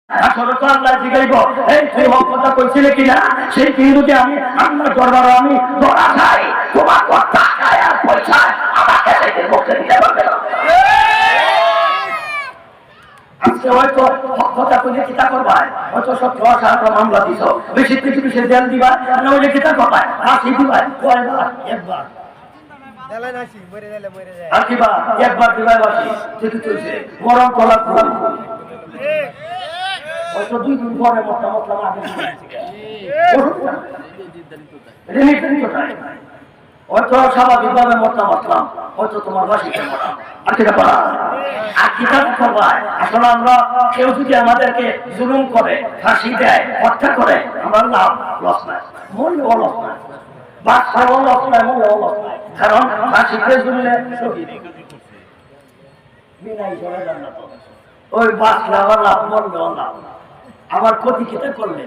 আসলে তো আল্লাহ জিগাইব, এই তুই হক কথা কইছিলে কিনা? সেই হিন্দুকে আমি আল্লাহর দরবারে আমি ধরা খাই, তোমার কথা খায় আর পয়সা আমাকে থেকে মুখে দিতে পারবে না। আজকে হয়তো হক কথা কইলে কিতা করবা, হয়তো সব সারা মামলা দিছ, বেশি থেকে বেশি জেল দিবা, না হলে কিতা করবা, ফাঁসি দিবা, কয়বার? একবার। আর কিবা একবার দিবা বাসি ঠিক চলছে, গরম কলা হয়তো 2 দিন পরে মতলা আগে হয়তো স্বাভাবিকভাবে মতলাম, হয়তো তোমার বাসিতে মরা। আর কিটা করা, আর কিটা করবা? আসলে আমরা কেউ যদি আমাদেরকে জুলুম করে, ফাঁসি দেয়, হত্যা করে, আমার লাভ লস নাই, মূল্যও লস নাই, বাচ্চাও লস নাই, মূল্যও লস নাই। কারণ ফাঁসিতে ঝুললে বিনাই চলে যান না, তো ওই বাচ্চা আমার লাভ, মূল্যও লাভ। আমার ক্ষতি কিটা করলে?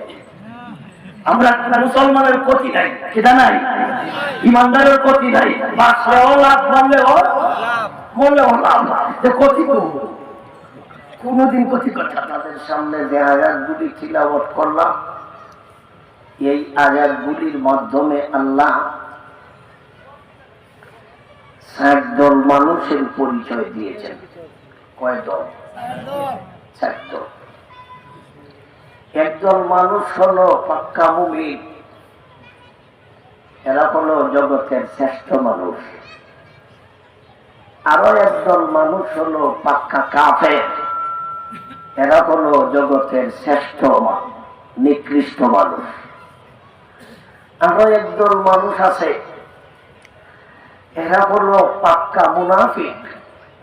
আমরা মুসলমানের ক্ষতি নাই, কিটা নাই, ইমানদারের ক্ষতি নাই, বাচ্চাও লাভ, মূল্যও লাভ। যে ক্ষতি করবো কোনদিন ক্ষতি করছে। তাদের সামনে যে আয়াতগুলি তিলাওয়াত করলাম, এই আয়াতগুলির মাধ্যমে আল্লাহ ৬০ দল মানুষের পরিচয় দিয়েছেন। কয় দল? ৬০ দল। একদল মানুষ হলো পাক্কা মুমিন, এরা হলো জগতের শ্রেষ্ঠ মানুষ। আরো একদল মানুষ হলো পাক্কা কাফের, এরা হলো জগতের শ্রেষ্ঠ নিকৃষ্ট মানুষ। আরো একদল মানুষ আছে, এরা হলো পাক্কা মুনাফিক,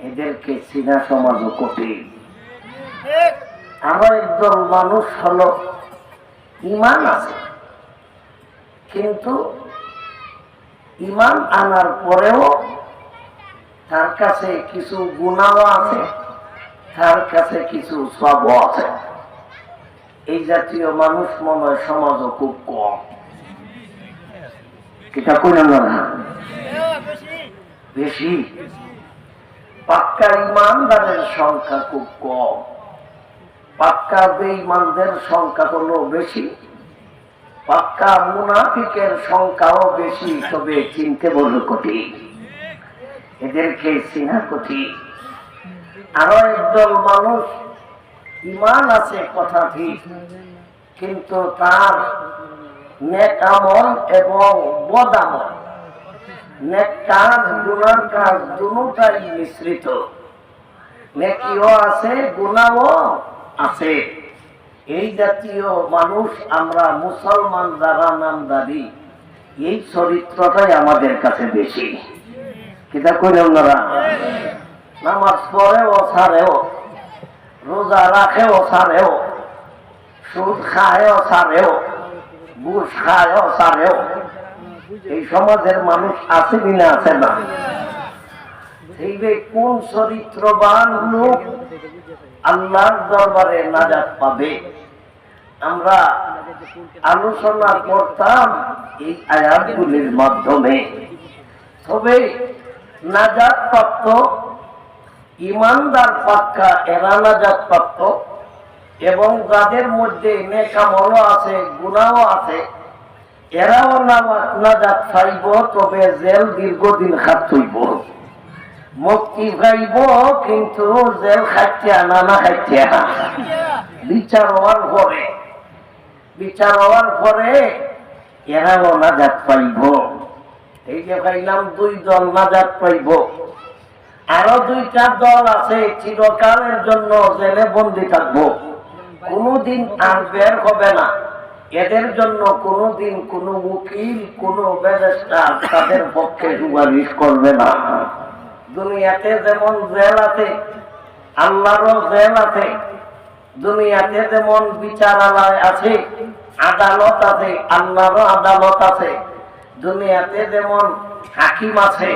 এদেরকে চিনা সমাজ কঠিন। আরো একদল মানুষ হলো ঈমান আছে, কিন্তু ঈমান আনার পরেও তার কাছে কিছু গুনাহও আছে, তার কাছে কিছু সওয়াবও আছে। এই জাতীয় মানুষ মনে হয় সমাজও খুব কম। এটা কইলাম না, বেশি। পাক্কা ঈমানদারের সংখ্যা খুব কম, পাক্কা বেঈমানদের সংখ্যা হলো বেশি, পাক্কা মুনাফিকের সংখ্যাও বেশি। তবে চিনতে বড় কঠিন, এদেরকে চিনা কঠিন। আরো একদল মানুষ ঈমান আছে কথা ঠিক, কিন্তু তার নেক আমল এবং বদ আমল, নেক কাজ গুনার কাজ দুটোটাই মিশ্রিত, নেকিও আছে গুনাহও আছে। এই জাতীয় মানুষ আমরা মুসলমান যারা নামদারি, এই চরিত্রটাই আমাদের কাছে বেশি। কিতা কইলেন ওনারা? নামাজ পড়েও ছাড়েও, রোজা রাখেও ছাড়েও, সুদ খায়ও ছাড়েও, ঘুষ খায়ও ছাড়েও, এই সমাজের মানুষ আছে কিনা? আছে না? কোন চরিত্রবান লোক আল্লাহর দরবারে নাজাত পাবে? আমরা আলোচনা করতাম এই আয়াতগুলির মাধ্যমে। তবে নাজাত প্রাপ্ত ঈমানদার পাক্কা এরা নাজাত প্রাপ্ত, এবং যাদের মধ্যে নেক আমলও আছে গুনাহও আছে, এরাও নাজাত পাইব। তবে জেল দীর্ঘদিন খাটইব, মুক্তি পাইব, কিন্তু জেল খাইতে না খাইতে বিচার হওয়ার পরে এরাও নাজাত পাইব। এই যে পাইলাম 2 দল নাজাত পাইব। আরো 2টা দল আছে চিরকালের জন্য জেলে বন্দী থাকবো, কোনদিন আর বের হবে না। এদের জন্য কোনদিন কোন উকিল, কোন ব্যারিস্টার তাদের পক্ষে সুপারিশ করবে না। দুনিয়াতে যেমন জেল আছে, আল্লাহরও জেল আছে। দুনিয়াতে যেমন বিচারালয় আছে, আদালত আছে, আল্লাহরও আদালত আছে। দুনিয়াতে যেমন হাকিম আছে,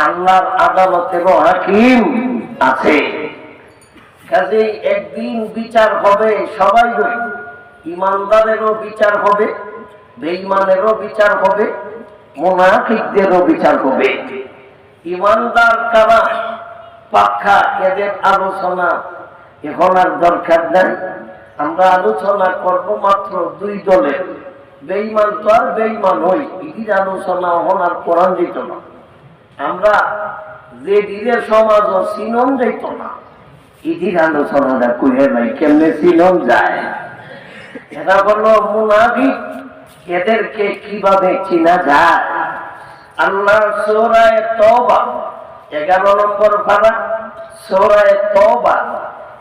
আল্লাহর আদালতেরও হাকিম আছে। কাজেই একদিন বিচার হবে সবাই, ঈমানদারেরও বিচার হবে, বেঈমানেরও বিচার হবে, মুনাফিকদেরও বিচার হবে। ঈমানদার কারা পাক্কা, এদের আলোচনা এখন আর দরকার নাই। আমরা আলোচনা করব মাত্র দুই দলের, বেঈমান তো আর বেঈমান হই, ইদির আলোচনা হনার কোরআন দিত না। আমরা যে দিনের সমাজ সিনন যাইত না, ইদির আলোচনাটা কইরে নাই কেমনে সিনন যায়। এরা বলল মুনাফিক, এদেরকে কিভাবে চিনা যায়? আল্লাহ সূরা তওবা 11 নম্বর পারা, সূরা তওবা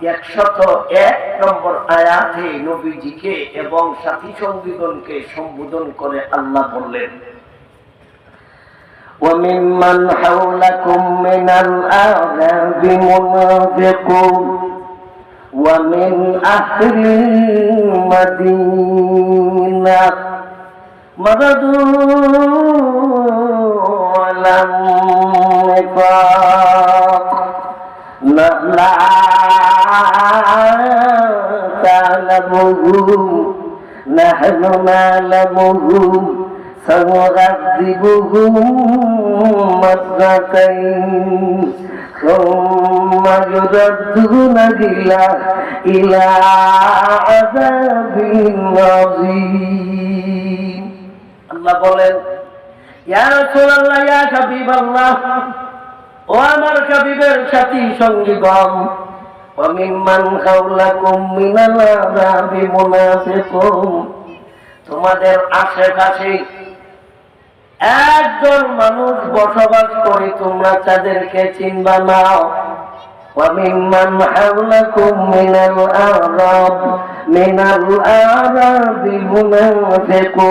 101 নম্বর আয়াতে নবীজিকে এবং সাথী সঙ্গীগণকে সম্বোধন করে আল্লাহ বললেন, وَمِمَّنْ حَوْلَكُمْ مِنَ الْأَعْرَابِ مُنَافِقُونَ وَمِنْ أَهْلِ الْمَدِينَةِ مَرَدُوا عَلَى النِّفَاقِ لَا تَعْلَمُهُمْ نَحْنُ نَعْلَمُهُمْ سنعذبهم مرتين ثم يردون إلى عذاب عظيم। আল্লাহ বলেন, ইয়া রাসূলুল্লাহ, ইয়া হাবিবাল্লাহ, ও আমার হাবিবের সাথী সঙ্গীগণ, وممن حولكم من الأعراب منافقون, তোমাদের আশেপাশে একজন মানুষ বসবাস করে, তোমরা তাদেরকে চিনবা না। وَمِمَّنْ حَوْلَكُمْ مِنَ الْأَعْرَابِ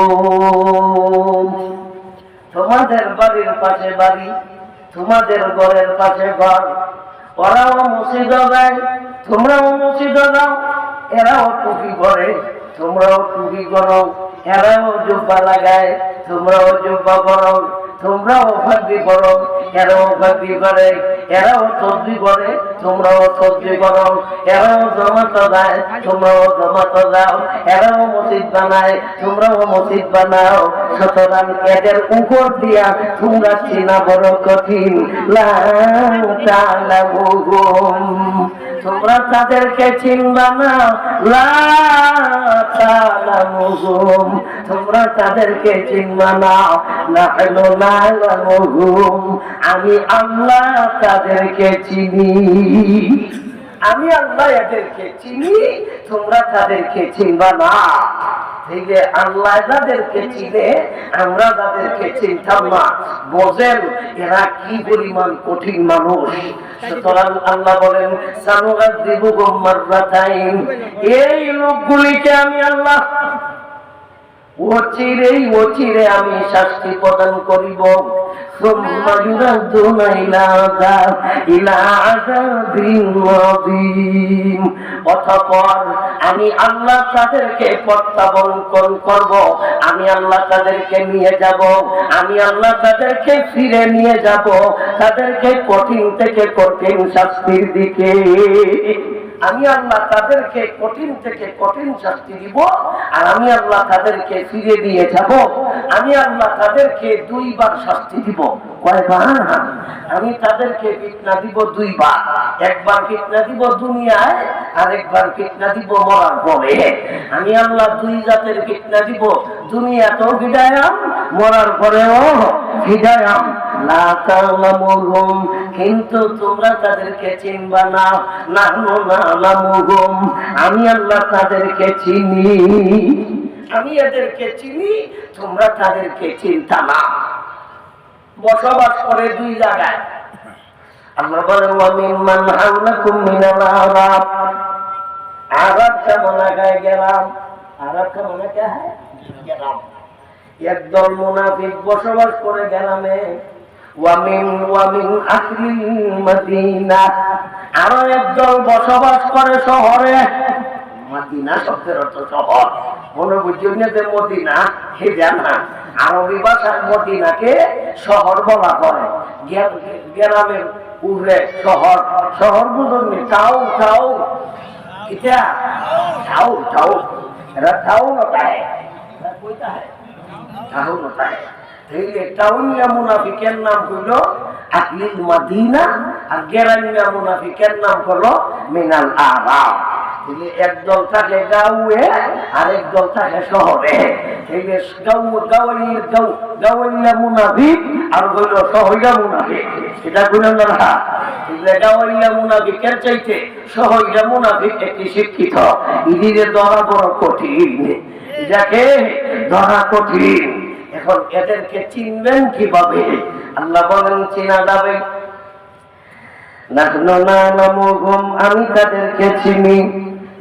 مُنَافِقُونَ, তোমাদের বাড়ির পাশে বাড়ি, তোমাদের ঘরের পাশে ঘর, ওরাও মসজিদে যায়, তোমরাও মসজিদে যাও, এরাও টুপি করে, তোমরাও টুপি করো, এরাও জুব্বা লাগায়, তোমরাও জুব্বা করো, তোমরাও ফাঁকি করো, এরাও ফাঁকি করে, এরাও তসবিহ করে, তোমরাও তসবিহ করো, এরাও জামাত দেয়, তোমরাও জামাত দাও, এরাও মসজিদ বানায়, তোমরাও মসজিদ বানাও। সুতরাং এদের উপর দিয়া তোমরা চিনা বড় কঠিন। লা তা'লামুহুম, তোমরা তাদেরকে চিনবা না। লা তা'লামুহুম, তোমরা তাদেরকে চিনবা না। নাহনু না'লামুহুম, আমি আল্লাহ তাদেরকে চিনি। আমি আল্লাহ এদেরকে চিনি, তোমরা তাদেরকে চিনবা না। এই যে আল্লাহ যাদেরকে চিনে, আমরা যাদেরকে চিনতাম না, বোঝেন এরা কি পরিমাণ কঠিন মানুষ। সুতরাং আল্লাহ বলেন, সানুগাযযিবুহুম মাররাতাইন, এই লোকগুলিকে আমি আল্লাহ অচিরে আমি শাস্তি প্রদান করিব। অতঃপর আমি আল্লাহ তাদেরকে প্রত্যাবর্তন করব, আমি আল্লাহ তাদেরকে নিয়ে যাব, আমি আল্লাহ তাদেরকে ফিরে নিয়ে যাব, তাদেরকে কঠিন থেকে কঠিন শাস্তির দিকে। আমি আল্লাহ তাদেরকে কঠিন থেকে কঠিন শাস্তি দিব, আর আমি আল্লাহ তাদেরকে ফিরে দিয়ে যাব। আমি আল্লাহ তাদেরকে দুইবার শাস্তি দিব। কয়বার? আমি তাদেরকে ফিতনা দিব দুইবার। একবার ফিতনা দিব দুনিয়ায়, আর একবার ফিতনা দিব মরার পরে। আমি আল্লাহ দুই জাতের ফিতনা দিব, দুনিয়াতেও বিদায়াম, মরার পরেও বিদায়াম। লা তা'লামুহুম, কিন্তু তোমরা তাদেরকে চিনবা না। নাহনু না'লামুহুম, আমি আল্লাহ তাদেরকে চিনি। আমি এদেরকে চিনি, তোমরা তাদেরকে চিনতা না। বসবাস করে দুই জায়গায়। আল্লাহ বলেন, ওয়ামিম্মান হাওলাকুম মিনাল আরাব, আরাব কেমন জায়গায় গেলাম, আরাব কেমন জায়গায় গেলাম, একদল মুনাফিক বসবাস করে গেলামে। ওয়ামিন আহলিল মদিনা, আরো একদল বসবাস করে শহরে। মদিনা শব্দের অর্থ শহর, মনে বুঝছেন যে মদিনা হেজা না, আরবি ভাষার মদিনাকে শহর বলা হয়। গ্রামের উপরে শহর, শহর বুঝুন টাউন, টাউন, এটা টাউন, টাউন, এরা টাউন হতা है, কইতা है টাউন হতা है। টাউনিয়া মুনাফিকের নাম হইল আহলিল মদিনা, আর গ্রামিয়া মুনাফিকের নাম হলো মিনাল আরাব। একদল থাকে গাঁওয়ে আর একদল থাকে শহরে। গাঁওয়াইয়া মুনাফিক আর হইল শহরিয়া মুনাফিক। এটা বুঝলেন না? গাঁওয়াইয়া মুনাফিকের চাইতে শহরিয়া মুনাফিক একটি শিক্ষিত। ইদিরে ধরা বড় কঠিন, যাকে ধরা কঠিন। এখন এদেরকে চিনবেন কিভাবে? আল্লাহ বলেন চিনা যাবে নাহনু না'লামুহুম, আমি তাদেরকে চিনি,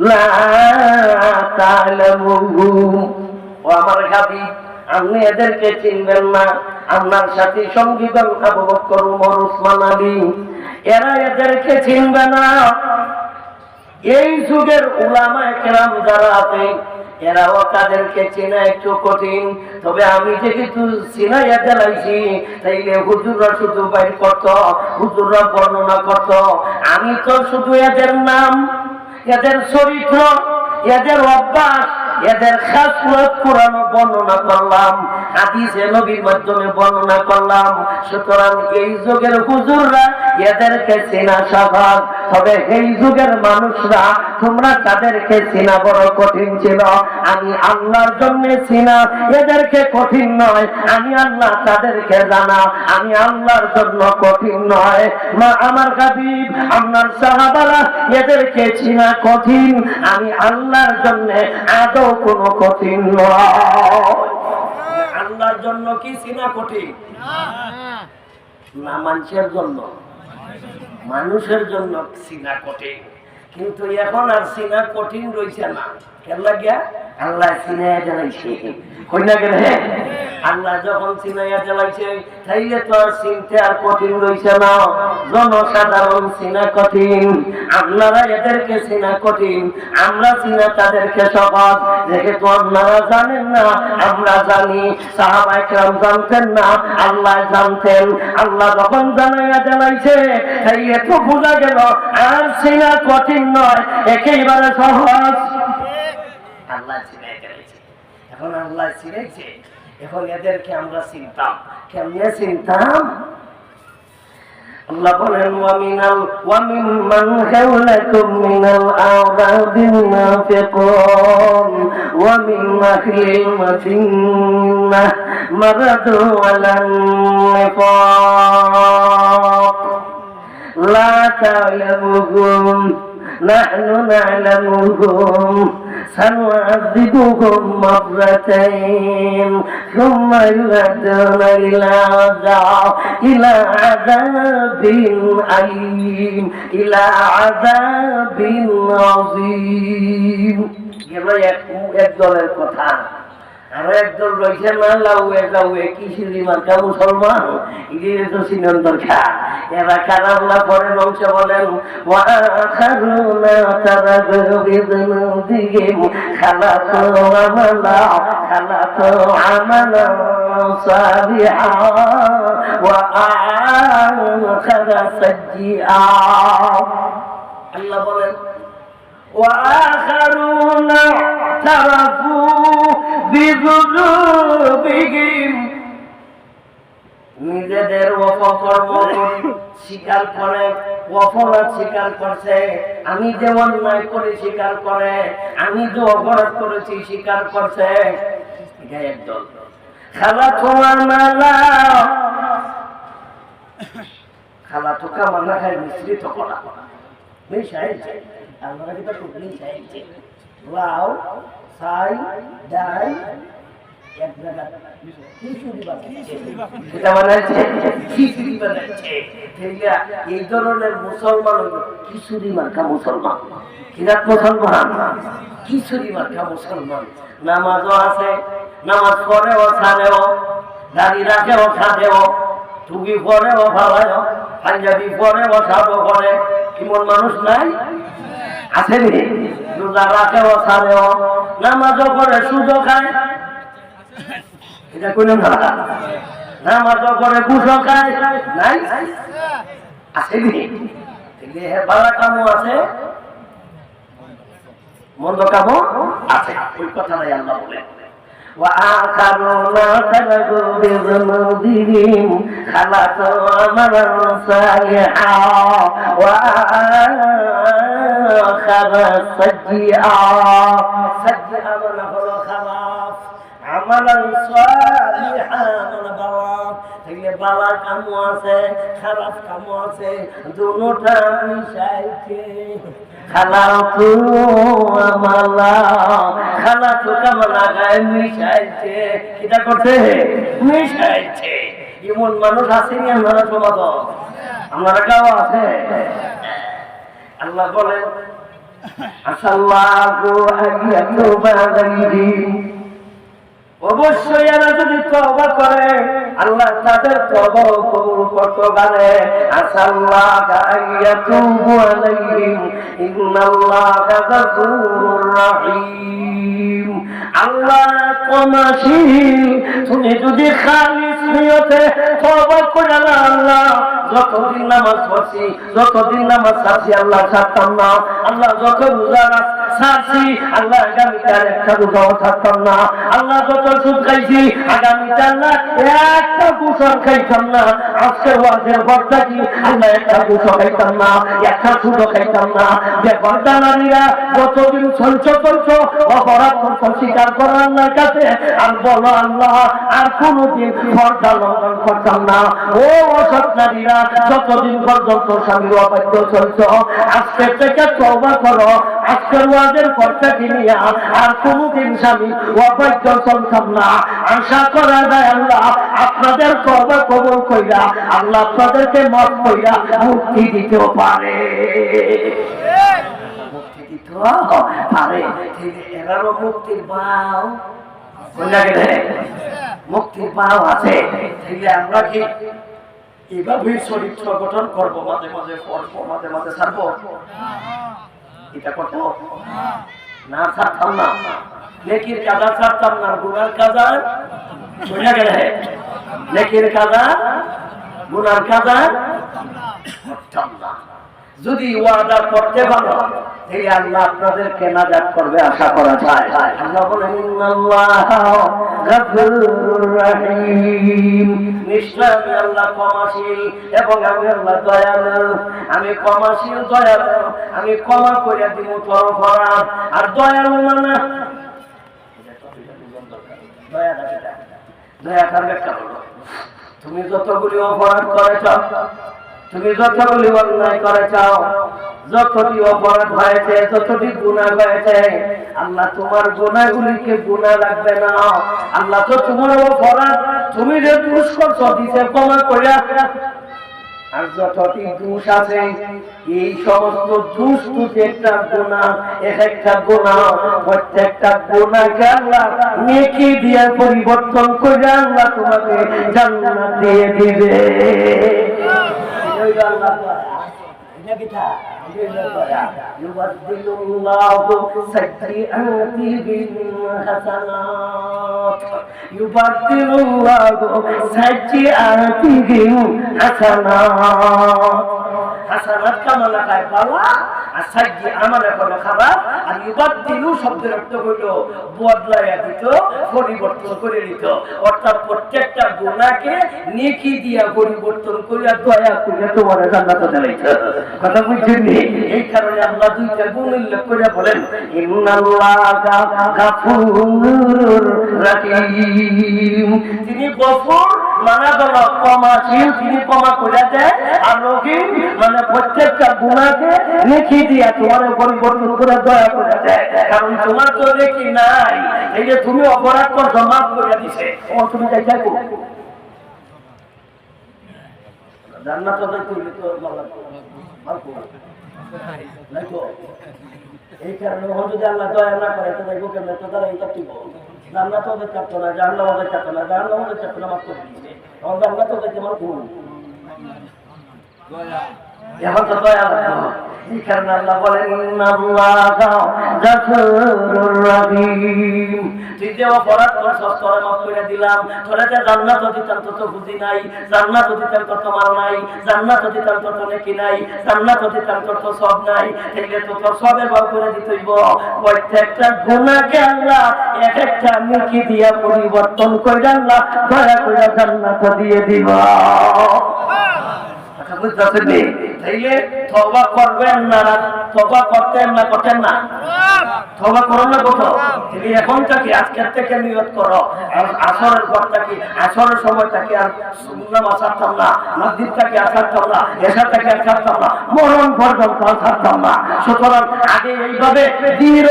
লা তা'লামুহুম। ও আমার হাবিব, আপনি এদেরকে চিনবেন না। আপনার সাথী সঙ্গীগণ আবু বকর, ওমর, ওসমান, আলী, এরা এদেরকে চিনবে না। এই যুগের উলামায়ে কেরাম যারা আছে এরাও তাদেরকে চেনা একটু কঠিন। তবে আমি যেহেতু চিনাইয়া জ্বালাইছি, তাইলে হুজুররা শুধু বাইর করত, হুজুররা বর্ণনা করত। আমি তো শুধু এদের নাম, এদের চরিত্র, এদের অভ্যাস, এদের খাসলত কোরআন বর্ণনা করলাম, হাদিসে নবীর মাধ্যমে বর্ণনা করলাম। সুতরাং এই যুগের হুজুররা এদেরকে চেনা সহজ। তবে এই যুগের মানুষরা তোমরা তাদেরকে চেনা বড় কঠিন ছিল। আমি আল্লাহর জন্য চেনা এদেরকে কঠিন নয়, আমি আল্লাহ তাদেরকে জানা আমি আল্লাহর জন্য কঠিন নয়। মা আমার হাবিব, আপনার সাহাবারা এদেরকে চেনা কঠিন, আমি আল্লাহর জন্য আদৌ কোনো কঠিন নয়। আল্লাহর জন্য কি চেনা কঠিন না? মানুষের জন্য, মানুষের জন্য চেনা কঠিন। কিন্তু এখন আর চেনা কঠিন রয়েছে না। কেন লাগিয়া? আল্লাহ চিনাইয়া জ্বালাইছে। কই না গেলে আল্লাহ যখন চিনাইয়া জ্বালাইছে, তাইলে তো আর চিনতে আর কঠিন রয়েছে না। জনসাধারণ চিনা কঠিন, আপনারা এদেরকে চিনা কঠিন, আমরা চিনা তাদেরকে সহজ। যেহেতু আপনারা জানেন না, আমরা জানি। সাহাবায়ে কেরাম জানতেন না, আল্লাহ জানতেন। আল্লাহ যখন জানাইয়া জ্বালাইছে, তাইলে তো বোঝা গেল আর চিনা কঠিন নয়, একেবারে সহজ। আল্লাহ চিনাই গেছে। এখন আল্লাহ চিনেছে, এখন এদেরকে আমরা চিনতাম। কেমনে চিনতাম? আল্লাহ বলেন ওয়ামিম্মান হাওলাকুম মিনাল আ'রাবি মুনাফিকুন ওয়া মিন আহলিল মাদিনাহ মারাদু আলান নিফাক লা তা'লামুহুম নাহনু না'লামুহুম سنعذبهم مرتين ثم يردون إلى عذاب أليم إلى عذاب عظيم। এক দলের কথা। আর একদল রয়েছে না লাউয়ে গাউয়ে কিশোরী মার্কা মুসলমান, এদের তো চিনন দরকার। এরা কারাল্লাহ পরে বংশ বলেন ওয়াখারুনা তারাবিযুনুবিহিম খালাতু আমালা সালিহা ওয়া আখারা সাজ্জিআ। আল্লাহ বলেন وآخرون اعترفوا بذنوبهم, নিজেদের অপকর্ম স্বীকার করে, অপরাধ স্বীকার করছে। আমি যে অন্যায় করে স্বীকার করে, আমি যে অপরাধ করেছি স্বীকার করছে। এটা একদল। খালাতু আমালা, খালাতু কামানা খায় মিশ্রিত করা। আমরা কিন্তু টুকলি চাইছি লাউ ছাই ডাই এক জায়গা খিচুড়ি বানাচ্ছে। এই ধরনের মুসলমান হইল খিচুড়ি মার্কা মুসলমান। কিরাত মুসলমান, খিচুড়ি মার্কা মুসলমান। নামাজও আছে, নামাজ পড়েও ছাড়েও, দাড়ি রাখেও ছাড়েও, টুপি পরেও ভালো, পাঞ্জাবি পরেও ছাড়ো করে। এমন মানুষ নাই? আছে নি? রোজা রাখেও ছাড়েও, নামাজও করে সুদও খায়। এটা কোন নামাজও করে ঘুষও খায়? নাই? আছে নি? ভালো কামও আছে, মন্দ কামও আছে। ওই কথাটাই আল্লাহ বলেন وآخرون خلقوا بذنوبهم خلقوا عملا صالحا وآخر سيئا من هو خلاف عملا صالحا من بلاغ তাইলে বালা কামও আছে খারাপ কামও আছে দুটোটা মিশাইছে খালাতু আমালা খালাতু কামলা গায় মিশাইছে কিটা করছে মিশাইছে এমন মানুষ আছে না আপনারা সমাজ আপনারা কাও আছে আল্লাহ বলেন আসাল্লাহু আইয়াতুবা আলাইহিম অবশ্যই এরা যদি তওবা করে আল্লাহ তাদের তওবা কবুল করতে পারে আসাল্লাহু আইয়াতুবু আলাইহিম ইন্নাল্লাহা গাফুরুর রহিম আল্লাহ ক্ষমাশীল তুমি যদি খালিস নিয়তে তওবা করে আল্লাহ যতদিন নামাজ পড়ছি যতদিন নামাজ ছাড়ছি আল্লাহ ছাড়তাম না আল্লাহ যত রোজা ছাড়ছি আল্লাহ আগামীকাল একটা রোজাও ছাড়তাম না আল্লাহ যত সুদ খাইছি আগামীকাল না একটা কুসর খাইতাম না আজকের ওয়াজের পর থাকি আল্লাহ একটা কুসর খাইতাম না একটা সুদও খাইতাম না বেপরদা নারীরা যতদিন চলছো অপরাধ করছো স্বীকার করো আল্লাহর কাছে আর বলো আল্লাহ আর কোনোদিন পর্দা লঙ্ঘন করতাম না ও অসৎ নারীরা যতদিন পর্যন্ত স্বামীর অবাধ্য চলছ আজকে থেকে তওবা করো আজকের ওয়াজের পর থেকে নিয়ে আর কোনোদিন স্বামী অবাধ্য চলতাম না আশা করা যায় আল্লাহ আপনাদের তওবা কবুল কইরা আল্লাহ আপনাদেরকে মাফ কইরা মুক্তি দিতেও পারে মুক্তি দিতেও পারে এরারও মুক্তির বাও মুক্তির বাও আছে আমরা কি এভাবেই চরিত্র গঠন করবো মাঝে মাঝে পড়বো মাঝে মাঝে ছাড়বো এটা করবো না ছাড়তাম না নেকির কাজা ছাড়তাম না গুনার কাজা বুঝা গেলে নেকির কাজা গুনার কাজা করতাম না যদি ওয়াদা করতে পারো এই আল্লাহ আপনাদেরকে নাজাত করবে আশা করা যায় আল্লাহ বলেন ইন্নাল্লাহা গাফুরুর রহিম নিশ্চয় আমি আল্লাহ ক্ষমাশীল এবং আমি আল্লাহ দয়ালু আমি ক্ষমাশীল দয়ালু আমি ক্ষমা করে দিব তোর অপরাধ আর দয়ালু মানে দয়া করবে কেন তুমি যতগুলি অপরাধ করেছ তুমি যতগুলি অন্যায় করেছ যতটি অপরাধ হয়েছে যতটি গুনাহ হয়েছে আল্লাহ তোমার গুনাহগুলিকে গুনাহ রাখবে না আল্লাহ তো তোমার অপরাধ তুমি যে দোষ করছো দিতে ক্ষমা করে আর যতটি দোষ আছে এই সমস্ত দোষ প্রত্যেকটা গুনাহ একটা গুনাহ প্রত্যেকটা গুনাহকে আল্লাহ নেকি দিয়ে পরিবর্তন করে আল্লাহ তোমাকে জান্নাত দিয়ে দিবে يبدل الله سيئاتهم حسنات يبدل الله سيئاتهم حسنات হাসানাত কামালা কায় পাওয়া আর সাজ্জি আমালে কোনো খারাপ আর ইবাদদিলু শব্দের অর্থ হলো বদলায়া দিত পরিবর্তন করে দিত অর্থাৎ প্রত্যেকটা গুনাহকে নেকি দিয়া পরিবর্তন করিয়া দয়া করে তোমার জান্নাতে দিলাইছে কথা বুঝছেন এই কারণে আল্লাহ দুইটা গুণ উল্লেখ করে বলেন ইন্নাল্লাহা গাফুরুর রহিম তিনি গফুর মানে বলো ক্ষমাশীল তিনি ক্ষমা করে দেয় আর রহিম মানে প্রত্যেকটা গুনাহকে নেকি দিয়া তোমার পরিবর্তন করে দয়া করে দেয় কারণ তোমার তো নেকি নাই এই যে তুমি অপরাধ করছো মাফ করে দিছে ও তুমি যাই যাইবো জান্নাত যাইতে হইলে তো মাফ নাই তো এই কারণে যদি আল্লাহ দয়া না করে তো যাইবো কেন তো তারা এটা ঠিক জান্নাত ওদের চাপতো না জাহান্নাম ওদের চাপতো না জাহান্নাম ওদের চাপতো না মাফ করে দিয়েছে তখন জান্নাত ওদের কেমন ভুল এখন তো দয়া এই কারণে আল্লাহ বলেন ইন্নাল্লাহা গাফুরুর রহিম। তুই যে অপরাধ করছস তোরে মাফ করে দিলাম, তোরে যে জান্নাত দিতাম তো বুঝি নাই, জান্নাত দিতাম তো মাল নাই, জান্নাত দিতাম তো নেকি নাই, জান্নাত দিতাম তো সব নাই, তাইলে তো তোর সবের ভাগ করে দিতেইব। প্রত্যেকটা গুনাহকে আল্লাহ এক একটা নেকি দিয়া পরিবর্তন করে আল্লাহ দয়া করে জান্নাত দিয়ে দিবা। তাইলে তওবা করবেন না, তওবা করতেন না করতেন না, তওবা করো না কত। তুমি এখন থেকে আজকের থেকে নিয়ত করো, আসরের পর থেকে আসরের সময় থেকে আর নামাজ ছাড়তাম না, মাগরিবটাকে আর ছাড়তাম না, এশাটাকে আর ছাড়তাম না, মরণ পর্যন্ত আর ছাড়তাম না। সুতরাং আগে এইভাবে দৃঢ়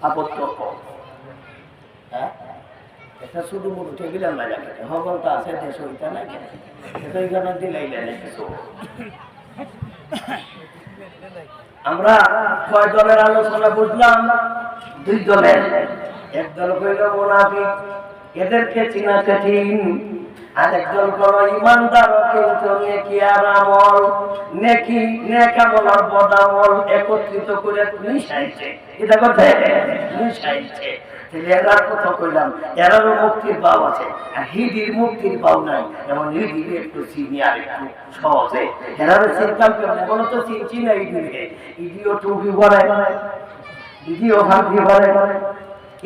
আপত্তি এটা শুধু মূল টেবিলের না জানে হগলটা আছে দেশ ওইটা না কেন এটা ওইখানে দিলাইলে কিছু। আমরা কয় দলের আলোচনা বুঝলাম? দুই দলের। এক দল হইল মুনাফিক, এদেরকে চিনা কঠিন। আর একদল হলো ইমানদার, কিন্তু নেকি আর আমল, নেকি নেক আমল আর বদ আমল একত্রিত করে মিশাইছে। এটা কথা মিশাইছে। এরার কথা কইলাম, এরারও মুক্তির পাও আছে, আর হিডির মুক্তির পাও নাই। যেমন হিডির একটু সিনিয়র একটু সহজে, এরারও চিন্তা কেমন কোনো তো চিনছি না। ইডিও টুপি বানায়, ইডিও হাতি বানায়,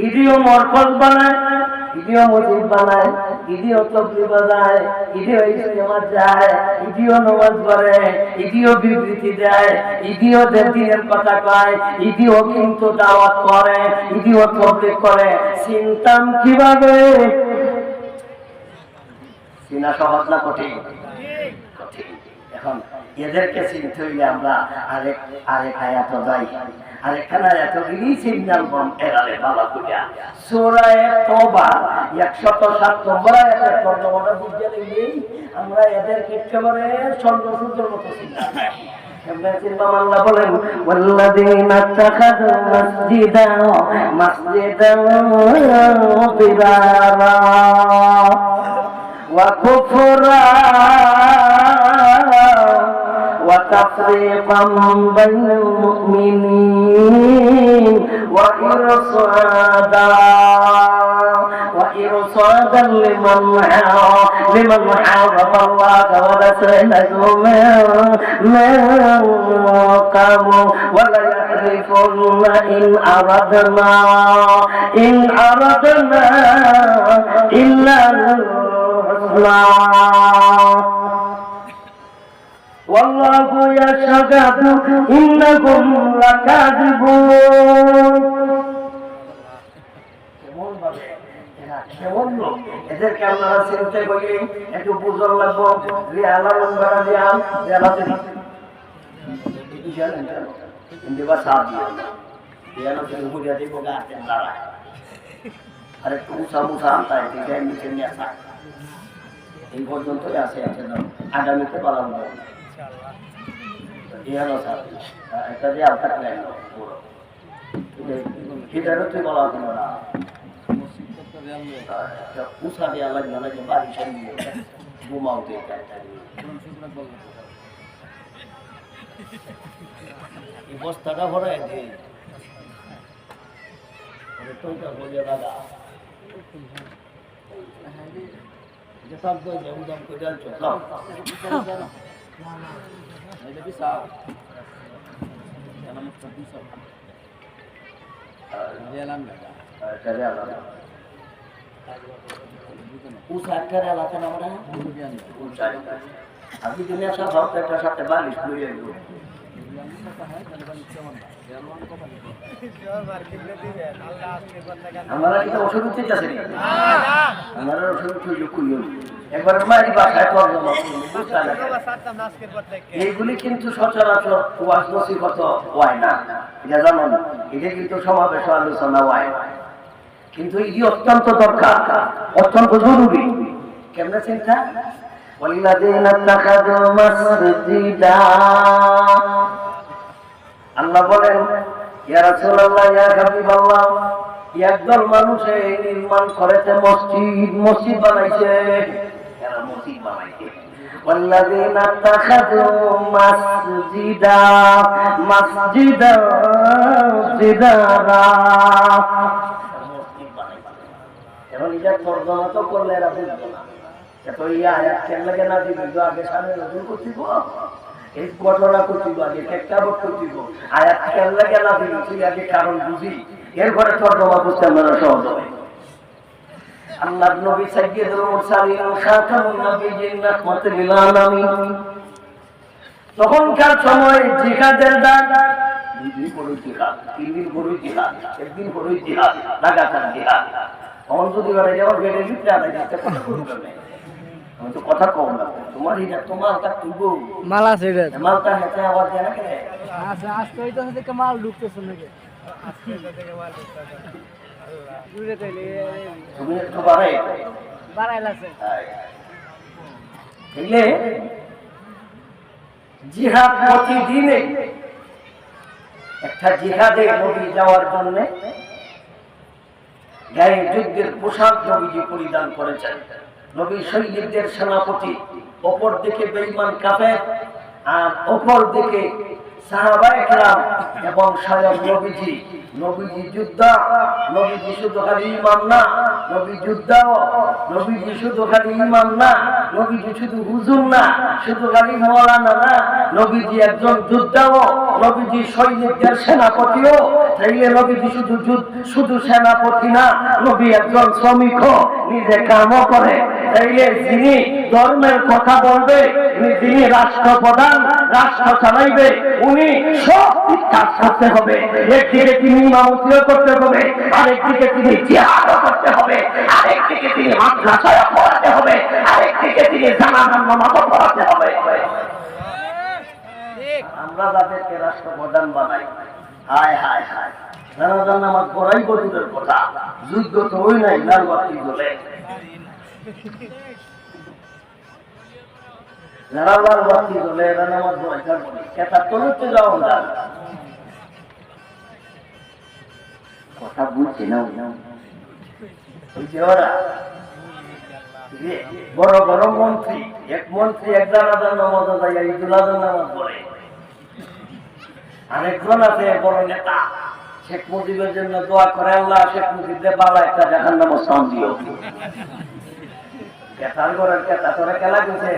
ইডিও মরকজ বানায়, ইডিও মসজিদ বানায়, ইডিও তবলি বাজায়, ইডিও ইস্তেমাত যায়, ইডিও নামাজ পড়ে, ইডিও বিবৃতি দেয়, ইডিও দিনের কথা কয়, ইডিও কিন্তু দাওয়াত করে, ইডিও তবলিগ করে। চিন্তাম কিভাবে? চিনা সহজ না কঠিন? কঠিন। এখন এদেরকে চিনতে হইলে আমরা আরেক আয়াত যাই, আরেকখানে আয়াত গিয়ে সিগন্যাল বম এরালে বাবা কুলিয়া সূরা তওবা 107 নম্বর আয়াতের তর্জমাটা বুঝতে লাগলেই আমরা এদেরকে একেবারে চন্দ্রসূর্যের মতো চিন্তা আল্লাহ বলেন ওয়াল্লাযীনা ইত্তাখাযু মাসজিদান ফিরারা ওয়া কুফরা وتفريقا بين المؤمنين وإرصادا لمن حارب الله ورسوله من قبل ولا يحلفن إن أردنا إلا الحسنى والله يشهد إنهم لكاذبون। এদেরকে আপনারা চিনতে গেলে একটু বুঝন লাগবো। আর একটু উঁচা মুছা আনতায় নিচে নিয়ে আসা এই পর্যন্তই আছে। আগামীতে পালাবো একটা যে আপনার সেটারও তুই বলা হতো না উষা দেওয়া লাগবে না যে বাড়ি সারিয়ে ঘুমাওতে এই বস্তাটা ভরায় দে তোইটা বলে দাদা সব জমজম করে আনছো আপনি তুমি একটা সাথে বালিশ লইয়ে আমরা কি ওষুধ দিতে চাচ্ছি আমরা ওষুধ একবার মারি বাসায় এইগুলি কিন্তু সচরাচর ওয়াজ নসিহত হয় না, এটা জানেন। এটা কিন্তু সমাবেশ আলোচনা হয় না, কিন্তু এটি অত্যন্ত দরকার, অত্যন্ত জরুরি। কেমনে চিন্তা? আল্লাহ বলেন ইয়া রাসূলুল্লাহ ইয়া হাবিবাল্লাহ, একদল মানুষে নির্মাণ করেছে মসজিদ বানাইছে, এরা মসজিদ বানাইছে। والذين اتخذوا مسجدا ضرارا এখন এটা তর্জমা তো করলে এরা বুঝবো না এত ইয়া কেন লাগে না দিবি আগে সামনে নজর করছিব এই ঘটনা করছিব আগে প্রেক্ষাপট করছিব আয়াত কেন লাগে না দিবি তুই আগে কারণ বুঝি এরপরে তর্জমা বুঝতে আমরা সহজ হবে আল্লাহর নবী সাইয়্যিদুল মুরসালিন খাতামুন নবিয়্যিন রাহমাতুল লিল আলামিন তখনকার সময় জিহাদের ডাক দুই বড় জিহাদ তিন দিন বড় জিহাদ একদিন বড় জিহাদ লাগাতার জিহাদ অন যদি বলে যাও গেটে ভিতরে আলাই দিতে কথা বলবে না আমি তো কথা কম না তোমার এটা তোমার তা তুইবো মাল আছে রে মালটা হেতে আওয়াজ দেয় না কেন আচ্ছা আজকে হইতাছে থেকে মাল ঢুকতেছে নাকি আজকে থেকে মাল ঢুকতেছে আল্লাহ দূরে তাইলে তুমি একটু বাড়াই বাড়াইলাছে তাইলে জিহাদ প্রতিদিনে একটা জিহাদে নবী যাওয়ার জন্য গায়ে যুদ্ধের পোশাক নবীজি পরিধান করেছেন নবী সৈনিকদের সেনাপতি অপর দিকে বেঈমান কাফের আর অপর দিকে সাহাবায়ে কেরাম এবং স্বয়ং নবীজি যোদ্ধা নবীজি শুধু খালি ইমাম না নবী যোদ্ধাও নবীজি শুধু খালি ইমাম না নবীজি শুধু হুজুর না শুধু খালি মাওলানা না নবীজি একজন যোদ্ধাও নবীজি সৈনিকদের সেনাপতিও তাইলে নবীজি শুধু সেনাপতি না নবী একজন শ্রমিকও নিজে কামও করে তাইলে যিনি ধর্মের কথা বলবে যিনি রাষ্ট্রপ্রধান রাষ্ট্র চালাইবে উনি সব কাজ করতে হবে একদিকে তিনি ইমামতিও করতে হবে আরেকদিকে তিনি জিহাদও করতে হবে আরেকদিকে তিনি মাদ্রাসায় পড়াতে হবে আরেকদিকে তিনি জানাজার নামাজও পড়াতে হবে আমরা যাদেরকে রাষ্ট্রপ্রধান বানাই হায় হায় হায় জানাজার নামাজ পড়াই বদুরের কথা যুদ্ধ তো হই নাই নারবাতি বলে যারা বাতি বলে এরা নামাজ পড়াইতে বলে কেতা তোলতে যাও না কথা বুঝছি না বড় বড় মন্ত্রী এক জানাজার নামাজ যায় ঈদুল আজহার নামাজ পড়ে আরেকজন আছে বড় নেতা শেখ মুজিবের জন্য দোয়া করে আল্লাহ শেখ মুজিবকে বালা একটা জাহান্নামের স্থান দিও কেতার করার কেতা তোরা খেলা করছে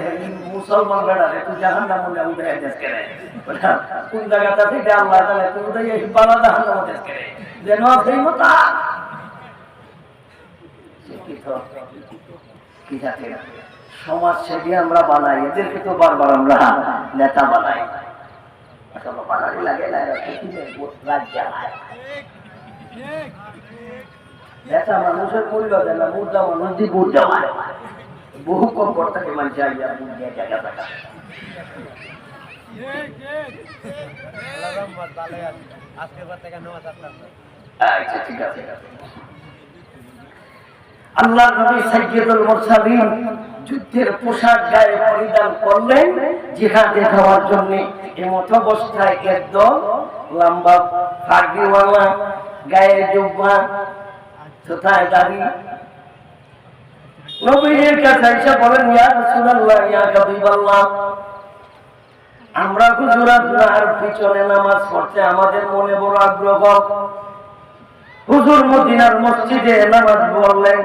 মুসলমান বেড়া তুই জাহান্নাম মনে উঠে দেশ কেনে কোন জায়গাটা থেকে আল্লাহ তাহলে তুই উঠে বালা জাহান্নাম দেশ কেনে যেন সেই মতো সমাজ সেবী আমরা বানাই এদেরকে তো বারবার আমরা নেতা বানাই নেতা মানুষের মূল্য দেয় না মুদ্রা মানুষ দিয়ে ভোট দেওয়া বহু কম কর্তাকে মানুষ জায়গা থাকা আচ্ছা ঠিক আছে আল্লাহ নবী সাইয়্যিদুল মুরসালিন যুদ্ধের পোশাক গায়ে পরিধান করলেন জিহাদে যাওয়ার জন্য এমত অবস্থায় একদম লম্বা পাগড়িওয়ালা গায়ে জুব্বা কোথায় দাড়ি নবীর কাছে এসে বলেন ইয়া রাসূলুল্লাহ ইয়া হাবিবাল্লাহ আমরা হুজুর আপনার পিছনে নামাজ পড়তে আমাদের মনে বড় আগ্রহ হুজুর মদিনার মসজিদে নামাজ পড়লেন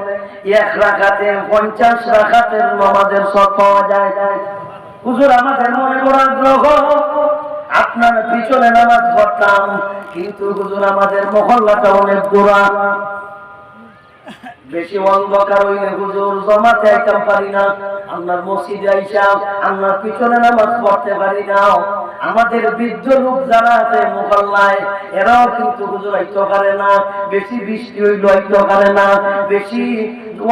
এক রাকাতে 50 রাকাতের নামাজের সওয়াব পাওয়া যায় হুজুর আমাদের মনে বড় আগ্রহ আপনার পিছনে নামাজ পড়তাম কিন্তু হুজুর আমাদের মহল্লাটা অনেক দূর বেশি অন্ধকার হইলে হুজুর জামাতে আইতাম পারি না আপনার মসজিদে আইসা আপনার পিছনে নামাজ পড়তে পারি না আমাদের বৃদ্ধ লোক যারা আছে মহল্লায় এরাও কিন্তু হুজুর আইতে পারে না বেশি বৃষ্টি হইলে আইতে পারে না বেশি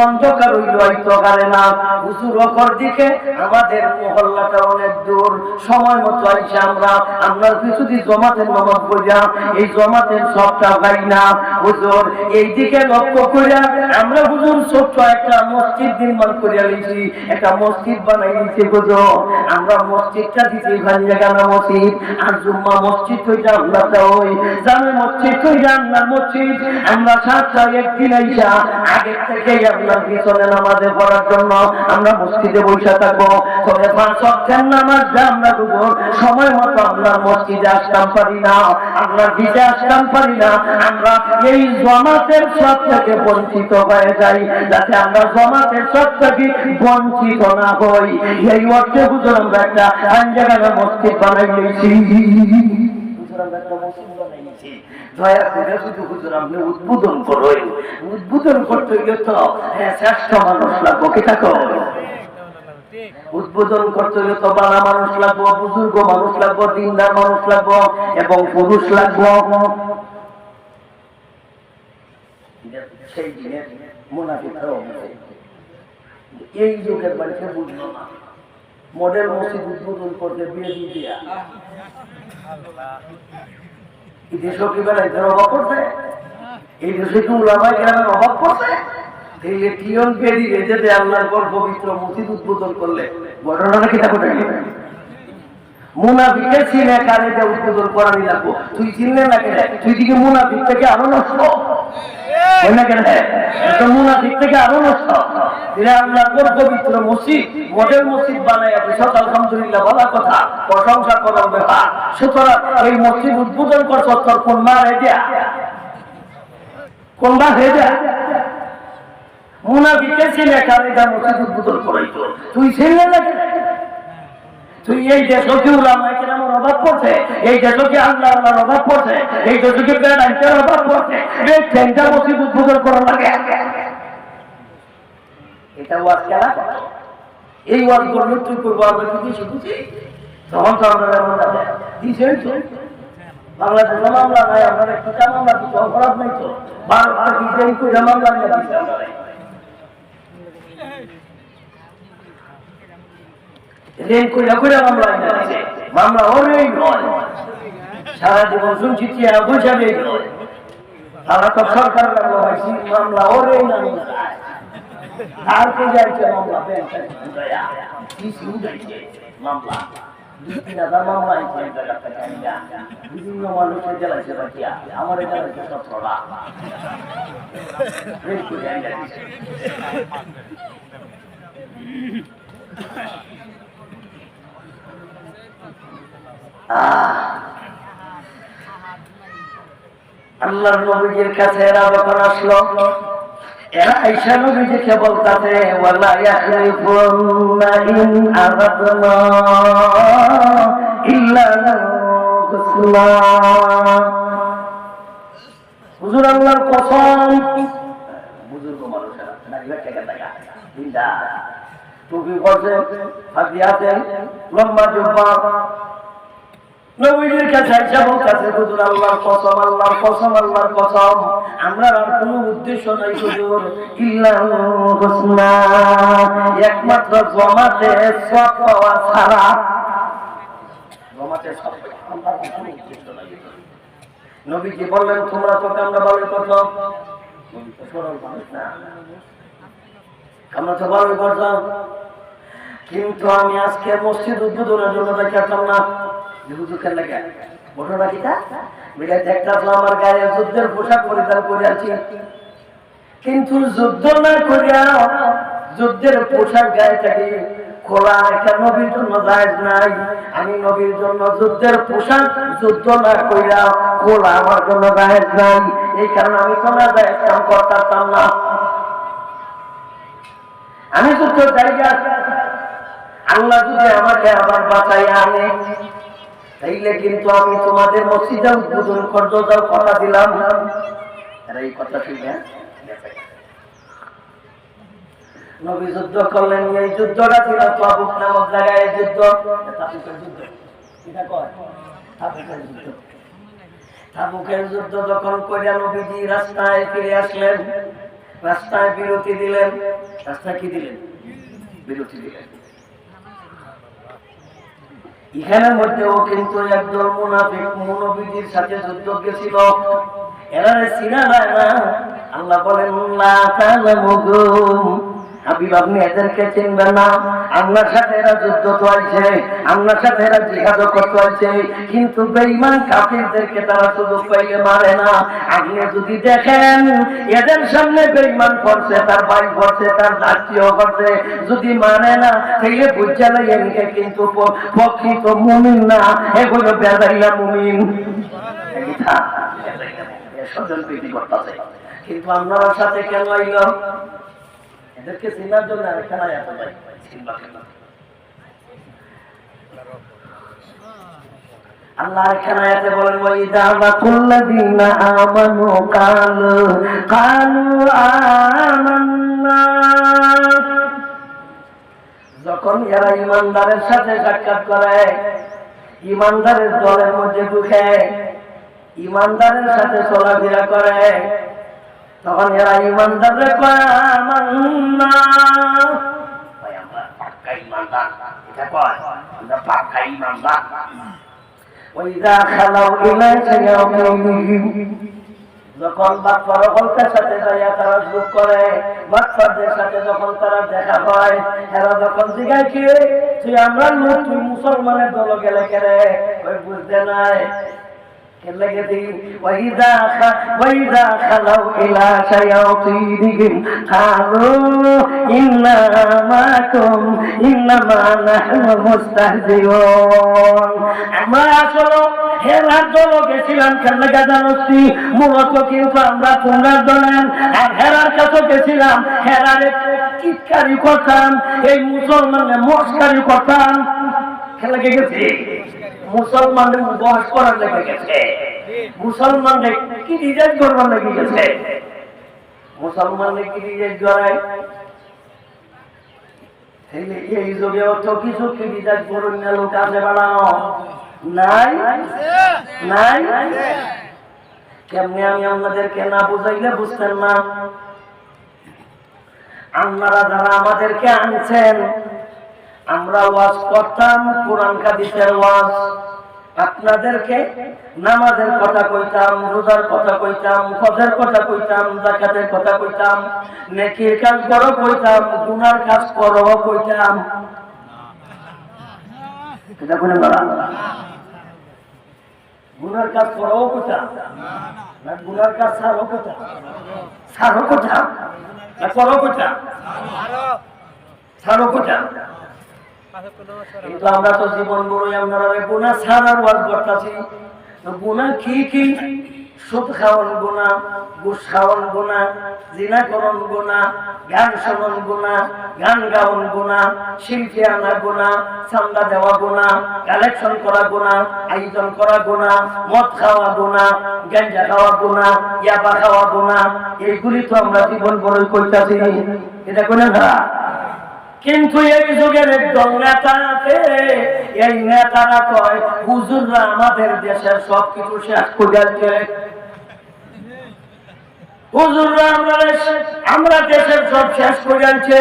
অন্ধকার হইলে আইতে পারে না হুজুর অপর দিকে আমাদের মহল্লাটা অনেক দূর সময় মতো আইসা আমরা আপনার কিছুদিন জমাতের নামাজ পড়িয়া এই জমাতের সবটা পাই না হুজুর এই দিকে লক্ষ্য করিয়া আমরা হুজুর ছোট্ট একটা মসজিদ নির্মাণ করে আনিছি, একটা মসজিদ বানাই নিছি হুজুর। আমরা মসজিদটা দিছি ভাঞ্জাগানা মসজিদ, আর জুম্মা মসজিদ হইটা আমরা ওই জামে মসজিদ হইটা আপনার মসজিদ। আমরা সাতটা একদিন আইসা আগের থেকেই আপনার পিছনে নামাজে পড়ার জন্য আমরা মসজিদে বসে থাকবো। তবে 5 ওয়াক্তের নামাজটা আমরা হুজুর সময় মতো আপনার মসজিদে আসতাম পারি না, আপনার দিতে আসতাম পারি না। আমরা এই জামাতের সব থেকে বঞ্চিত হয়ে যাই, যাতে আমরা জামাতের সব থেকে বঞ্চিত না হই। এই অর্থে হুজুর আমরা একটা আঞ্জাগানা মসজিদ বানাই নিয়েছি। হুজুর আমরা একটা মসজিদ বানাই নিয়েছি। দয়া করে শুধু হুজুর আপনি উদ্বোধন করুন। উদ্বোধন করতে গিয়ে তো শ্রেষ্ঠ মানুষ লাগবো, কি থাকো উদ্বোধন করতে হলে তো বালা মানুষ লাগবো, বুজুর্গ মানুষ লাগবো, দিনদার মানুষ লাগবো এবং পুরুষ লাগবো। সেই দিনের মুনাফিকরাও এই যুগের মানুষে বুঝলো না, মডেল মসজিদ উদ্বোধন করতে বিয়ে দিয়া এই দেশও কি বেড়াইতে অভাব করছে, এই দেশে কি উলামায়ে কেরামের অভাব করছে। আল্লাহর পবিত্র মসজিদ উদ্বোধন করলে ঘটনাটা কি থাকবে? মুনাফিকের চিনে কারে যা উদ্বোধন করানি লাগবো, তুই চিনলে না কেন? তুই দিকে মুনাফিক থেকে আরো নষ্ট না কেন? মুনাফিক থেকে আরো নষ্ট। আল্লাহর পবিত্র মসজিদ মডেল মসজিদ বানায় আলহামদুলিল্লাহ, বলা কথা, প্রশংসা করার ব্যাপার। সুতরাং এই মসজিদ উদ্বোধন করছ তোর কোন মা রেজা, কোন মা রেজা মুনাফিকের ছেলে কারে যা মসজিদ উদ্বোধন করাইতো, তুই ছেলে না কেন? তুই এই দেশকে উলামায়ে কেরামের অভাব পড়ছে, এই দেশকে আল্লাহর অভাব পড়ছে, এই দেশকে বেড়াইতের অভাব পড়ছে, এই ট্রেনটা মসজিদ উদ্বোধন করা লাগে। এটা ওয়াজ খেলা, এই ওয়াজ করলে তুই করবো আমরা কি কিছু বুঝি? তখন তো আমরা দিচ্ছেন তো বাংলাদেশে মামলা নাই, আপনার একটা মামলা দিতে অপরাধ নাই তো, 12টা ডিজাইন করে মামলা নিয়ে দিচ্ছে আমরা রেন কইরা কইরা মামলা নিয়ে মামলা ওরেই নয়। সারা জীবন শুনছি চেয়ার বসাবেই নয়, তারা তো সরকার মামলা ওরেই না আর কে যাইছে মামলা মামলা 2-3 মামলা বিভিন্ন মানুষের জ্বালাইছে বাকিয়া আমার জ্বালাইছে 17টা। আল্লাহর নবীর কাছে এরা যখন আসলো, এরা আয়েশা নবীকে বলতাছে ওয়ালা ইয়াহরিফুন্না ইন আরাদনা ইল্লা হুসনা। হুজুর আল্লাহর কসম, বুজুর্গ মানুষেরা নাইবা টাকা টাকা দিনদা টুপি পরছে, হাতি হাতে লম্বা জুব্বা, নবীর কাছে আয়েশা বলতাছে হুজুর আল্লাহর কসম, আল্লাহর কসম, আল্লাহর কসম, আমরা আর কোনো উদ্দেশ্য নাই হুজুর, ইল্লা হুসনা, একমাত্র জামাতে সওয়াব পাওয়া ছাড়া। জামাতে সওয়াব আল্লাহর কোনো উদ্দেশ্য নাই। নবীজি বললেন তোমরা তো কামনা ভালো করছো, নবী তো সরল মানুষ না, আমরা তো ভালো করতাম, কিন্তু আমি আজকে মসজিদ উদ্বোধনের জন্য দেখাতাম না। হুজুরকে লাগে ঘটনা কিটা মিলে দেখতাম আমার গায়ে যুদ্ধের পোশাক পরিধান করে আছি, কিন্তু যুদ্ধ না করিয়া যুদ্ধের পোশাক গায়ে থাকি খোলা একটা নবীর জন্য জায়েজ নাই। আমি নবীর জন্য যুদ্ধের পোশাক যুদ্ধ না কইরা খোলা আমার জন্য জায়েজ নাই, এই কারণে আমি তো না জায়েজ কাম করতাম না। আমি যুদ্ধ জায়গা আল্লাহ যদি আমাকে আবার বাঁচাই আনে তাইলে কিন্তু আমি তোমাদের মসজিদে উদ্বোধন করতে যাও কথা দিলাম। এই কথা ঠিক না? নবী যুদ্ধ করলেন, এই যুদ্ধটা ছিল তাবুক নামক জায়গায় যুদ্ধ। তাবুকের যুদ্ধ যখন করে নবীজি রাস্তায় ফিরে আসলেন, রাস্তায় বিরতি দিলেন। রাস্তায় কি দিলেন? বিরতি দিলেন। এখানের মধ্যেও কিন্তু একদল মুনাফিক নবীজির সাথে যুদ্ধ গেছিল, এরা চিনা যায় না। আল্লাহ বলেন লা তা'লামুহুম, হাবিব আপনি এদেরকে চিনবেন না। আপনার সাথে এরা যুদ্ধ চলছে, আপনার সাথে এরা জিহাদ করতে হয়েছে, কিন্তু বেঈমান কাফিরদেরকে তারা সুযোগ পাইলে মারে না। আপনি যদি দেখেন এদের সামনে বেঈমান করছে, তার ভাই করছে, তার জাতীয় করছে, যদি মানে না তাইলে বুঝা লাগে এদিকে কিন্তু প্রকৃত মুমিন না, এগুলো বেজাইলা মুমিন। সজন প্রীতি করতেছে, কিন্তু আপনার সাথে কেন আইল? এদেরকে চিনার জন্য আরেকখানে আয়াত ভাই চিনবা কেন? আল্লাহ এখানে আয়াতে বলেন ওয়াইদা লাকুল্লাযিনা আমানু কালু আমান্না, যখন এরা ইমানদারের সাথে সাক্ষাৎ করে, ইমানদারের দলের মধ্যে ঢুকে, ইমানদারের সাথে চলাফেরা করে, তখন এরা ইমানদারের কয় আমান্না, ভাই আমরা পাক্কা ইমানদার, এটা কয় আমরা পাক্কা ইমানদার। ওয়াইদা খালাউ ইলা শায়াতিনহিম, যখন বাদপারদের সাথে যাইয়া তারা যোগ করে, বাদপারদের সাথে যখন তারা দেখা হয়, এরা যখন জিজ্ঞাসা কি তুই আমরা লোক, তুই মুসলমানের দল গেলে কেরে, ওই বুঝতে নাই وإذا خلوا إلى شياطينهم قالوا إنا معكم إنما نحن مستهزئون। আমরা আসলে হেরার দল গেছিলাম, কেন জানোসি মূলত কিন্তু আমরা তোমরা দলেন, আর হেরার কাছে গেছিলাম, হেরার চিৎকারি করতাম, এই মুসলমানের মস্কারি করতাম। খেলা গেছে মুসলমানদের উপহাস করার লেগে গেছে, মুসলমানদের কি রিজাইন করবার লেগে গেছে, মুসলমানদের কি রিজাইন করায়। এই যুগে অত কিছু কি রিজাইন করুন না, লোক আছে বাড়ানো নাই নাই। কেমনি আমি আপনাদেরকে না বুঝাইলে বুঝতেন না। আপনারা যারা আমাদেরকে আনছেন, আমরা ওয়াজ করতাম, কোরআন হাদিসের ওয়াজ, আপনাদেরকে নামাজের কথা কইতাম, রোজার কথা কইতাম, হজের কথা কইতাম, যাকাতের কথা কইতাম, নেকির কাজ করো কইতাম, গুনার কাজ করো কইতাম। এটা কোন বলা গুনার কাজ করো কইতাম না, গুনার কাজ ছাড়ো কইতাম, ছাড়ো কইতাম না, করো কইতাম, ছাড়ো কইতাম। কিন্তু আমরা তো জীবন বড়ই আপনারা গুনাহ ছাড়ার ওয়াজ করতেছি। গুনাহ কি কি? সুদ খাওয়ান গুনাহ, ঘুষ খাওয়ান গুনাহ, জিনা করন গুনাহ, গান শোনান গুনাহ, গান গাওয়ান গুনাহ, শিল্পী আনা গুনাহ, চান্দা দেওয়া গুনাহ, কালেকশন করা গুনাহ, আয়োজন করা গুনাহ, মদ খাওয়া গুনাহ, গাঁজা খাওয়া গুনাহ, ইয়াবা খাওয়া গুনাহ, এইগুলি তো আমরা জীবন বড়ই করতেছি। এটা কোন না? কিন্তু এই যুগের একদম নেতা আছে, এই নেতারা কয় হুজুররা আমাদের দেশের সবকিছু শেষ করে যাচ্ছে, হুজুররা আমরা দেশের সব শেষ করে যাচ্ছে,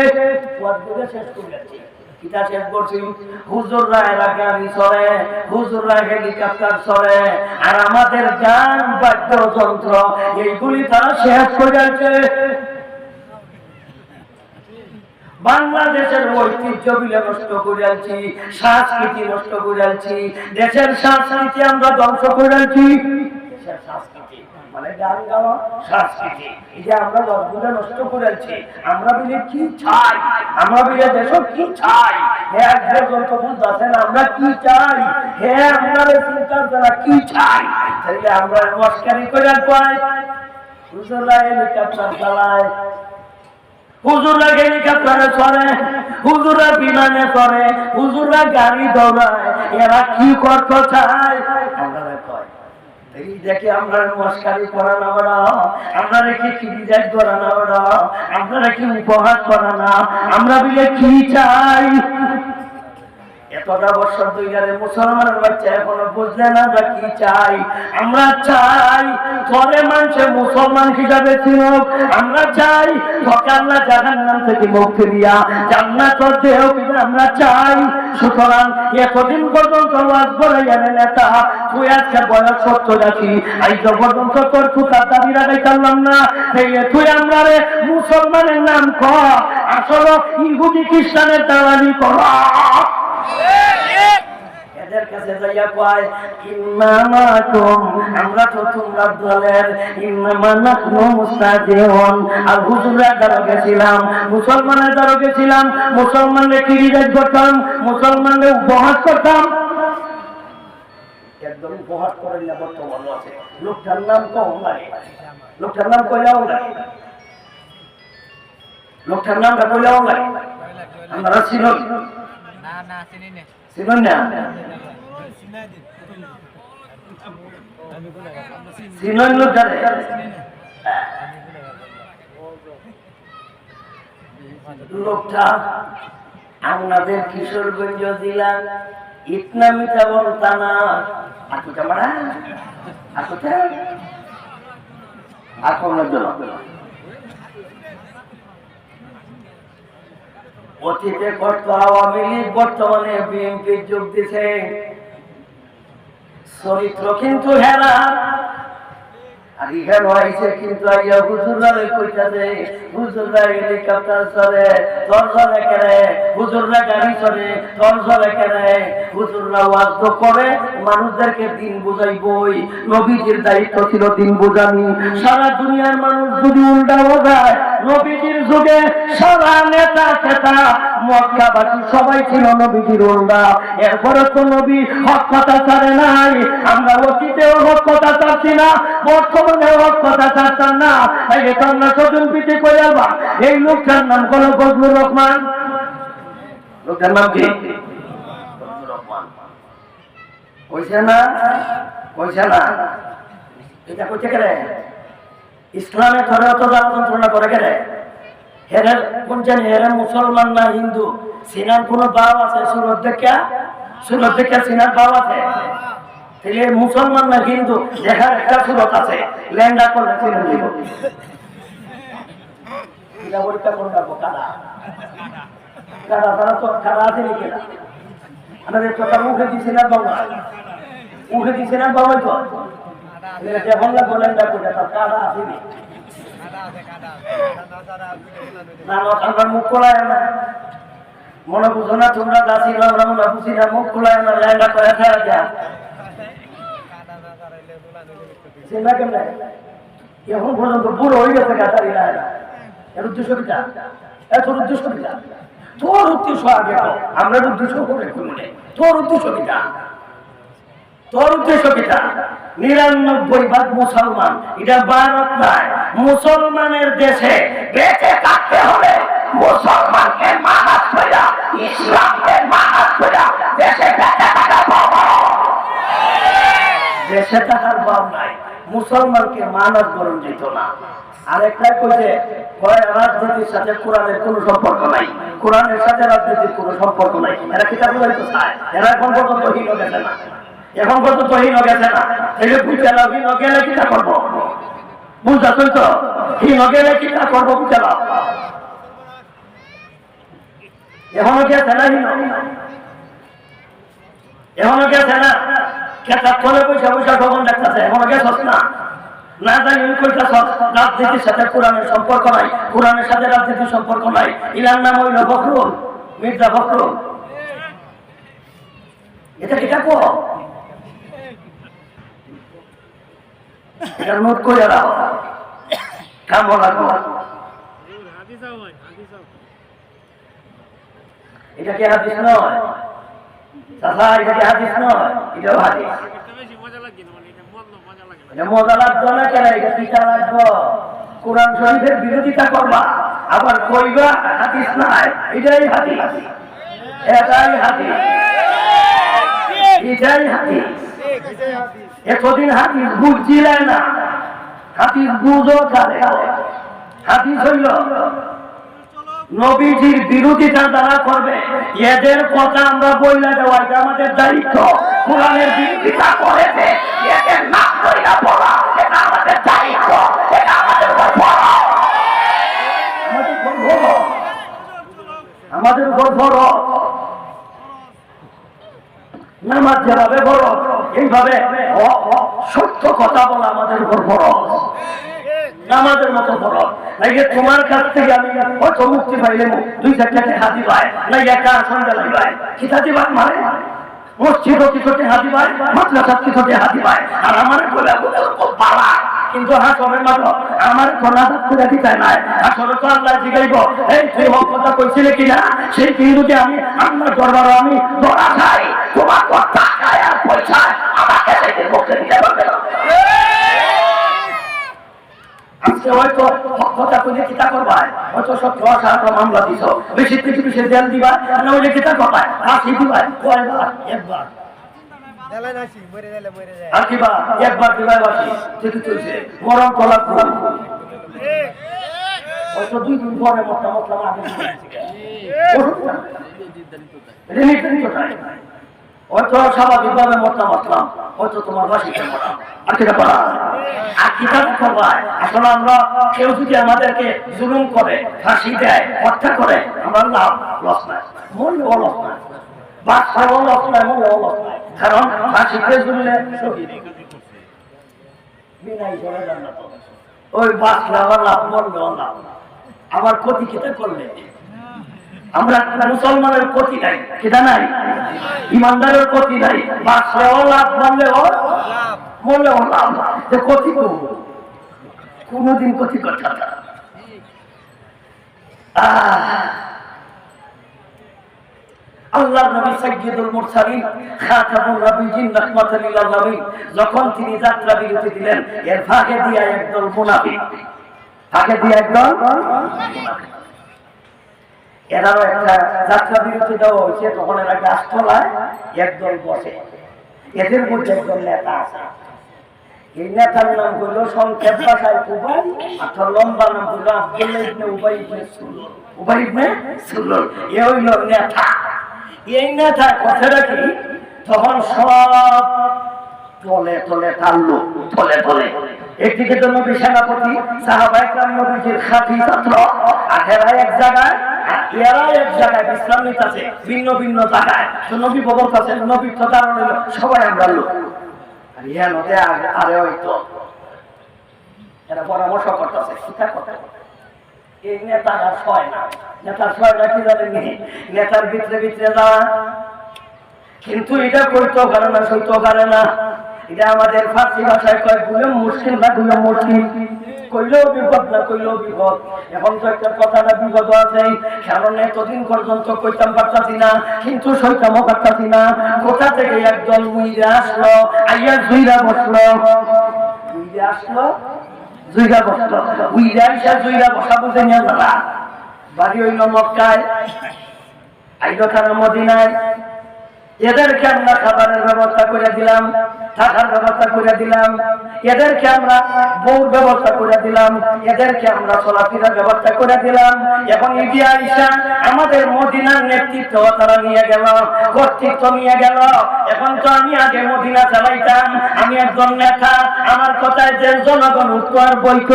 শেষ করে যাচ্ছে। কিটা শেষ করছি? হুজুররা এরা গাড়ি চড়ে, হুজুররা হেলিকপ্টার চড়ে, আর আমাদের গান বাদ্যযন্ত্র এইগুলি তারা শেষ করে যাচ্ছে। বাংলাদেশের ঐতিহ্য গুলো নষ্ট করে যাচ্ছি, সংস্কৃতি নষ্ট করে যাচ্ছি, দেশের সংস্কৃতি আমরা ধ্বংস করে যাচ্ছি। দেশের সংস্কৃতি মানে গান গাওয়া সংস্কৃতি, এই যে আমরা সবগুলো নষ্ট করে যাচ্ছি। আমরা বলি কি চাই, আমরা বলি দেশ কি চাই, হে একজন তো বুঝতেছেন আমরা কি চাই, হে আপনাদের চিন্তাধারা কি চাই। তাহলে আমরা মস্কারি করে পাই, হুজুররা হেলিকপ্টার চালায়, হুজুররা হেলিকপ্টারে চড়ে, হুজুররা বিমানে চড়ে, হুজুররা গাড়ি দৌড়ায়, এরা কি করতে চায়? আপনারা কয় এই দেখে আমরা মস্কারি করা না, আমরা কি খিরিজাত করা না, আমরা কি উপহাস করা না, আমরা বলে কি চাই? এতটা বছর দুইয়ারে মুসলমানের বাচ্চা এখনো বুঝলে না আমরা কি চাই। আমরা চাই তোরে মানুষে মুসলমান হিসাবে চিনুক, আমরা চাই তোকে আল্লাহ জাহান্নাম থেকে মুক্তি দিয়া জান্নাত দেও, আমরা চাই। সুতরাং এতদিন পর্যন্ত ওয়াজ করে জানে নেতা তুই আজকে বয়স 70 আছি, আজ পর্যন্ত তোর কুতার দাবি রাখাই পারলাম না, তুই আমরা রে মুসলমানের নাম কর, আসলে ইহুদি খ্রিস্টানের দালালি কর। এদের কাছে যাইয়া কয় ইন্নামাকুম, আমরা তো তোমরা দলের, ইন্নামা নাহনু মুস্তাজিউন। আর হুজুররা দ্বারা গেছিলাম, মুসলমানের দ্বারা গেছিলাম, মুসলমানদের কিরিদাত করতাম, মুসলমানদের উপহাস করতাম। একদম উপহাস করেন না বর্তমান আছে। লোকটার নাম কম লাগে, লোকটার নাম কইলাও লাগে, লোকটার নামটা কইলাও লাগে। আমরা ছিল না চিনুন না, চিনুন লোকটারে। লোকটা আমাদের কিশোরগঞ্জ জেলা ইতনামিতা বল থানা আকুটা মারা আকুটা আক্রমণের জন্য অতীতে করত আওয়ামী লীগ, বর্তমানে বিএনপি যোগ দিছে। চরিত্র কিন্তু হেরা, আর এখানে আইসে কিন্তু আইয়া হুজুররা কইতাছে, হুজুররা হেলিকপ্টার চলে তোর চলে কেড়ে, হুজুররা গাড়ি চলে তোর চলে কেড়ে। হুজুররা ওয়াজ তো করে মানুষদেরকে দিন বুঝাইবই, নবীজির দায়িত্ব ছিল দিন বুঝানি। সারা দুনিয়ার মানুষ যদি উল্টা বোঝায়, নবীজির যুগে সারা নেতা খেতা মক্কাবাসী সবাই ছিল নবীজির উল্টা। এরপরে তো নবী হক কথা ছাড়ে নাই, আমরা অতীতেও হক কথা ছাড়ছি না, বর্তমানে হক কথা ছাড়তাম না। এই তোমরা সজন পিঠে করে আলবা। এই লোকটার নাম হলো ফজলুর রহমান। লোকটার নাম কি? ফজলুর রহমান। কইছে না, কইছে না, এটা কইছে কেন? ইসলামে ধরে অত যারা যন্ত্রণা করে কেন? হেরের কোন জানি হেরে মুসলমান না হিন্দু? সিনার কোন ভাব আছে? সুরত দেখা সিনার ভাব আছে? মুসলমান না হিন্দু দেখার একটা সুরত আছে, ল্যান্ডা করলে চিনে দিব। পরীক্ষা করে রাখবো কারা কারা, তারা তো কারা আছে নাকি না? আমাদের চোখা মুখে দিচ্ছে না বাবা, মুখে দিচ্ছে না বাবাই তো এখন লাগবো ল্যান্ডা করে তার কারা আছে না? আমরা মুখ খোলায় না, মনে বুঝো না তোমরা দাসি, আমরা মনে বুঝি না, মুখ খোলায় না, ল্যান্ডা করে খেলা যা। এখন পর্যন্ত বুড়ো হয়ে গেছে গাছারি না, এর উদ্দেশ্য কিটা? তোর উদ্দেশ্য কিটা? তোর উদ্দেশ্য আগে আমরা উদ্দেশ্য করে তোর উদ্দেশ্য কিটা? তোর উদ্দেশ্য কিটা? ৯৯% মুসলমান, এটা ভারত নয়, মুসলমানের দেশে বেঁচে থাকতে হলে মুসলমানকে মানাত কইরা, ইসলামকে মানাত কইরা দেশে বেঁচে থাকা পাবো। দেশে থাকার ভাব নাই, মুসলমানকে মানত করুন যেত না। আরেকটা কইছে রাজনীতির সাথে কোরআনের কোনো সম্পর্ক নাই, কোরআনের সাথে রাজনীতির কোনো সম্পর্ক নাই। এরা কিতাব বলতে চায়, এরা এখন পর্যন্ত হীন গেছে না, এখন পর্যন্ত হীন গেছে না। এই বুঝালাম হীন গেলে কিতা করবো? বুঝাচ্ছই তো, হীন গেলে কিতা করবো বুঝালাম। এখনো গেছে না হীন, এখনো গেছে না। খেতাব করে পয়সা পয়সা খবর দেখতেছে, এখনো গেছ না? না জানি ওই কইটা রাজনীতির সাথে কোরআনের সম্পর্ক নাই, কোরআনের সাথে রাজনীতির সম্পর্ক নাই। ইলার নাম হইল ফখরুল, মির্জা ফখরুল। এটা কি কাকো? এটার নোট করে দাও, কাম লাগবো। এটা কি হাদিস নয়? চাচা, এটা কি হাদিস নয়? এটাও হাদিস। এটা মজা লাগতো না কেন? এটা পিঠা লাগবো। কোরআন শরীফের বিরোধিতা করবা, আবার কইবা হাদিস নাই। এটাই হাদিস, এটাই হাদিস, এটাই হাদিস। এতদিন হাদিস বুঝছিলেন না, হাদিস বুঝো কারে? হাদিস হইল নবীজির বিরোধিতা যারা করবে এদের কথা আমরা বইলা দেওয়া এটা আমাদের দায়িত্ব। কোরআনের বিরোধিতা করেছে এদের নাম বইলা বলা এটা আমাদের দায়িত্ব, এটা আমাদের উপর ফরজ। আমাদের উপর ফরজ। নামাজ যেভাবে ফরজ এইভাবে সত্য কথা বলা আমাদের উপর ফরজ, নামাজের মতো ফরজ। নাকি তোমার কাছ থেকে আমি হয়তো মুক্তি পাইলে 2-4টা টাকা দিবাই, নাকি একটা আসন জ্বালাই ভাই কিতা দিবাই, মানে মসজিদ কিছু টাকা দিবাই, মাদ্রাসা কিছু টাকা দিবাই, আর আমার পালা কিন্তু হাসরের মাত্র আমার কন্যা করে দিতে নাই। হাসরে তো আল্লাহ জিগাইব, এই তুই হক কথা কইছিলে কিনা, সেই কিন্তু আমি আমার দরবারে আমি ধরা খাই, তোমার টাকা আর পয়সা আমাকে সেদিন মুক্তি দিতে পারবে না। আজকে হয়তো কথা কইলে কিতা করবাই, হয়তো 17-18টা মামলা দিছ, বেশি থেকে বেশি জেল দিবা, না হলে কিতা করবাই, ফাঁসি দিবাই, কয়বার, একবার আর কিবা একবার দিবাই বাসি ঠিক চলছে, মরণ তলাক হয়তো 2 দিন পরে মোটা মোটা হয়তো স্বাভাবিকভাবে মোটা মাতলাম, হয়তো তোমার বাসিতে মরলাম, আর কিটা করা আর কিতা করবাই। আসলে আমরা কেউ যদি আমাদেরকে জুলুম করে, ফাঁসি দেয়, হত্যা করে, আমরা লাভ লস নাই, মূল্যও লস নাই, বাচ্চাও লস নাই, মূল্যও লস নাই। কারণ ফাঁসিতে ঝুললে শহীদ, ওই বাঁচলে আমার লাভ, মরলেও লাভ। আমার ক্ষতি কেটে করলে আমরা মুসলমানের ক্ষতি নাই, কেটা নাই, ইমানদারের ক্ষতি নাই, বাঁচলেও লাভ, মরলেও লাভ। যে ক্ষতি করব কোনদিন ক্ষতি করতে না। আল্লাহর নবী সাইয়্যিদুল মুরসালিন খাতামুন নবিয়্যিন রাহমাতুল লিল আলামিন যখন তিনি যাত্রা বিরতি দিলেন, এর ফাঁকে দিয়া একদল মুনাফিক, এরাও একটা যাত্রা বিরতি দেওয়া হয়েছে, তখন এরা গাছতলায় একদল বসে, এদের মধ্যে একজন নেতা আছে। এই নেতার নাম হইল সংক্ষেপ ভাষায় উবাই, আর লম্বা নাম হইল আব্দুল্লাহ ইবনে উবাই ইবনে সুলুল। উবাই ইবনে সুলুল এ হইল নেতা। এই নেতা কথাটা কি, তখন সব তলে তলে টানলো, তলে তলে একদিকে তো নবী সেনাপতি, সাহাবায়ে কেরাম নবীজির খাঁটি ছাত্র, আখেরা এক জায়গায়, এরা এক জায়গায় বিশ্রাম নিতেছে, ভিন্ন ভিন্ন জায়গায়। তো নবী বদল কাছে নবী তো দাঁড়ানো সবাই আমরা লোক, আর ইয়া নদে আরে হইতো এরা পরামর্শ করতেছে কিতা কথা। এই নেতারা ছয় না, নেতার ছয়টা কি জানেন, নেতার ভিতরে ভিতরে যাওয়া, কিন্তু এটা করতেও পারে না, সইতেও পারে না। এটা আমাদের ফার্সি ভাষায় কয় গুলো মুশকিল না, গুলো মুশকিল, কইলেও বিপদ না কইলেও বিপদ। এখন তো একটা কথাটা বিপদ আছে, কারণ এতদিন পর্যন্ত কইতাম পারতাছি না, কিন্তু সইতামও পারতাছি না। কোথা থেকে একদল উইরা আসলো, আইয়া জুইরা বসলো, উইরা আসলো, জুইরা বসলো, উইরা এসে জুইরা বসা বুঝে নিয়ে যারা বাড়ি হইল মক্কায়, আইলো তারা মদিনায়। এদেরকে আমরা খাবারের ব্যবস্থা করে দিলাম, থাকার ব্যবস্থা করে দিলাম, এদেরকে আমরা বউর ব্যবস্থা করে দিলাম, এদেরকে আমরা চলাফেরার ব্যবস্থা করে দিলাম। এখন ঈদে আইসা আমাদের মদিনার নেতৃত্ব তারা নিয়ে গেল, কর্তৃত্ব নিয়ে গেল। এখন তো আমি আগে মদিনা চালাইতাম, আমি একজন নেতা, আমার কথায় যে জনগণ উত্তর বইত,